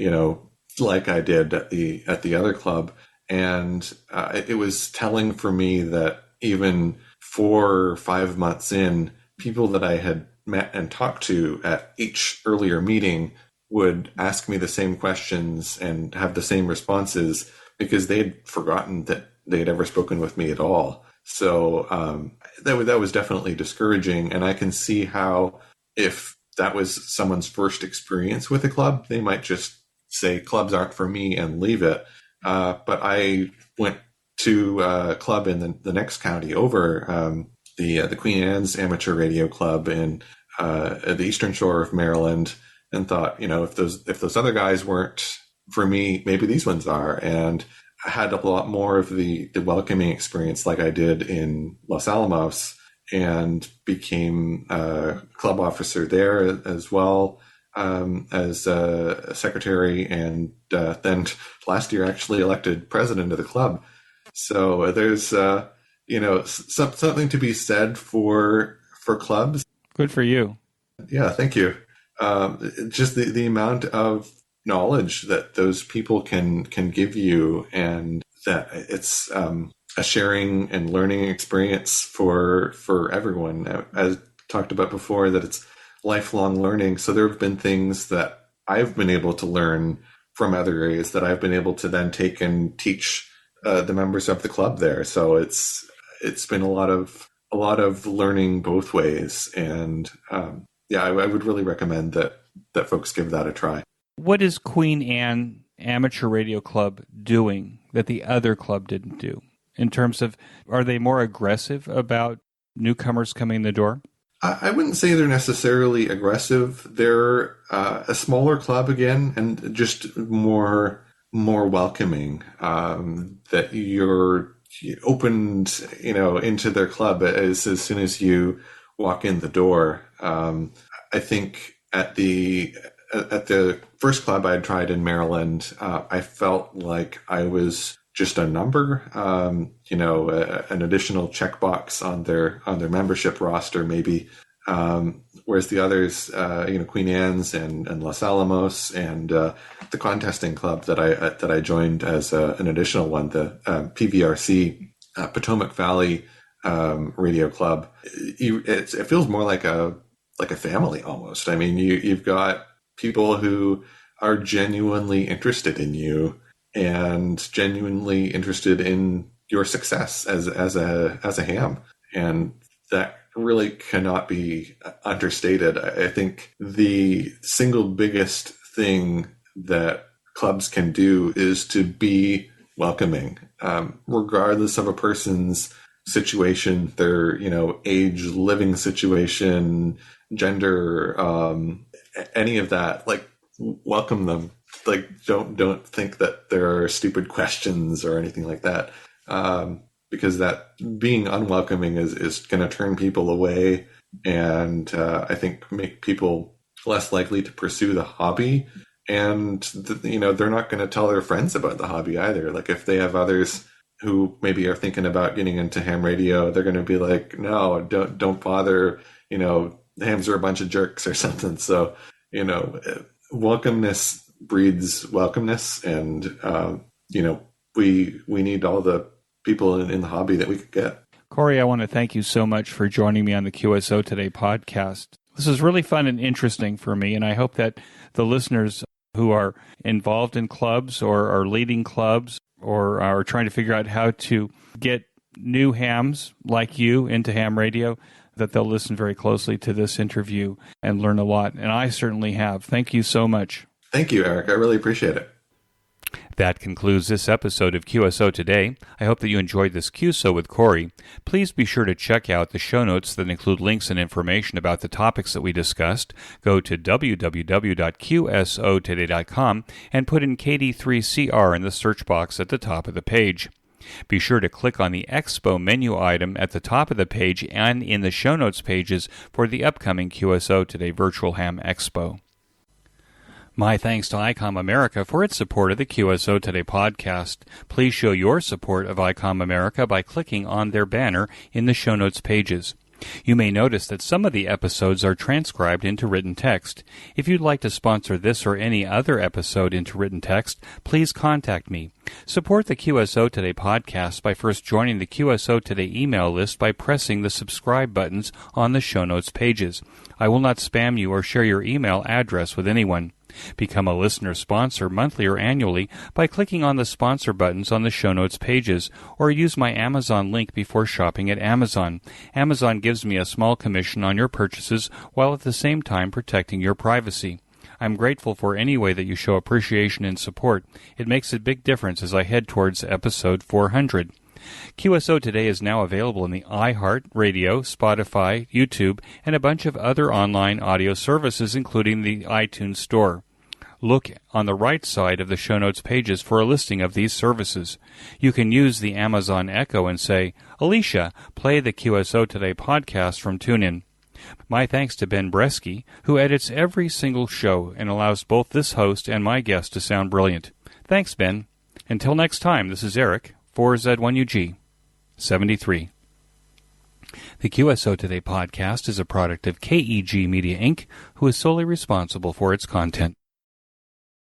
like I did at the other club. And it was telling for me that even 4 or 5 months in, people that I had met and talked to at each earlier meeting would ask me the same questions and have the same responses because they'd forgotten that they'd ever spoken with me at all. So that was definitely discouraging. And I can see how if that was someone's first experience with a club, they might just say clubs aren't for me and leave it. But I went to a club in the next county over, the Queen Anne's Amateur Radio Club in the Eastern Shore of Maryland, and thought, if those other guys weren't for me, maybe these ones are. And I had a lot more of the welcoming experience like I did in Los Alamos, and became a club officer there as well, as a secretary, and then last year actually elected president of the club. So there's something to be said for clubs. Good for you. Yeah, thank you. Just the amount of knowledge that those people can give you, and that it's a sharing and learning experience for everyone. As talked about before, that it's lifelong learning. So there have been things that I've been able to learn from other areas that I've been able to then take and teach the members of the club there. So it's been a lot of learning both ways, and I would really recommend that folks give that a try. What is Queen Anne Amateur Radio Club doing that the other club didn't do? In terms of, are they more aggressive about newcomers coming in the door? I wouldn't say they're necessarily aggressive. They're a smaller club again, and just more welcoming. That you're opened, into their club as soon as you walk in the door. I think at the first club I tried in Maryland, I felt like I was just a number, an additional checkbox on their membership roster, maybe. Whereas the others, Queen Anne's and Los Alamos, and the contesting club that I joined as an additional one, the PVRC, Potomac Valley Radio Club. It feels more like a family almost. I mean, you've got people who are genuinely interested in you and genuinely interested in your success as a ham, and that really cannot be understated. I think the single biggest thing that clubs can do is to be welcoming, regardless of a person's situation, their age, living situation, gender, any of that. Like, welcome them. Like, don't think that there are stupid questions or anything like that, because that being unwelcoming is going to turn people away, and I think make people less likely to pursue the hobby. And they're not going to tell their friends about the hobby either. Like, if they have others who maybe are thinking about getting into ham radio, they're going to be like, no, don't bother. Hams are a bunch of jerks or something. So, welcomeness breeds welcomeness, and we need all the people in the hobby that we could get. Corey, I want to thank you so much for joining me on the QSO Today podcast. This is really fun and interesting for me, and I hope that the listeners who are involved in clubs or are leading clubs or are trying to figure out how to get new hams like you into ham radio, that they'll listen very closely to this interview and learn a lot. And I certainly have. Thank you so much. Thank you, Eric. I really appreciate it. That concludes this episode of QSO Today. I hope that you enjoyed this QSO with Corey. Please be sure to check out the show notes that include links and information about the topics that we discussed. Go to www.qsotoday.com and put in KD3CR in the search box at the top of the page. Be sure to click on the Expo menu item at the top of the page and in the show notes pages for the upcoming QSO Today Virtual Ham Expo. My thanks to Icom America for its support of the QSO Today podcast. Please show your support of Icom America by clicking on their banner in the show notes pages. You may notice that some of the episodes are transcribed into written text. If you'd like to sponsor this or any other episode into written text, please contact me. Support the QSO Today podcast by first joining the QSO Today email list by pressing the subscribe buttons on the show notes pages. I will not spam you or share your email address with anyone. Become a listener sponsor monthly or annually by clicking on the sponsor buttons on the show notes pages, or use my Amazon link before shopping at Amazon. Amazon gives me a small commission on your purchases while at the same time protecting your privacy. I'm grateful for any way that you show appreciation and support. It makes a big difference as I head towards episode 400. QSO Today is now available in the iHeart Radio, Spotify, YouTube, and a bunch of other online audio services, including the iTunes Store. Look on the right side of the show notes pages for a listing of these services. You can use the Amazon Echo and say, "Alicia, play the QSO Today podcast from TuneIn." My thanks to Ben Bresky, who edits every single show and allows both this host and my guest to sound brilliant. Thanks, Ben. Until next time, this is Eric, 4Z1UG, 73. The QSO Today podcast is a product of KEG Media Inc., who is solely responsible for its content.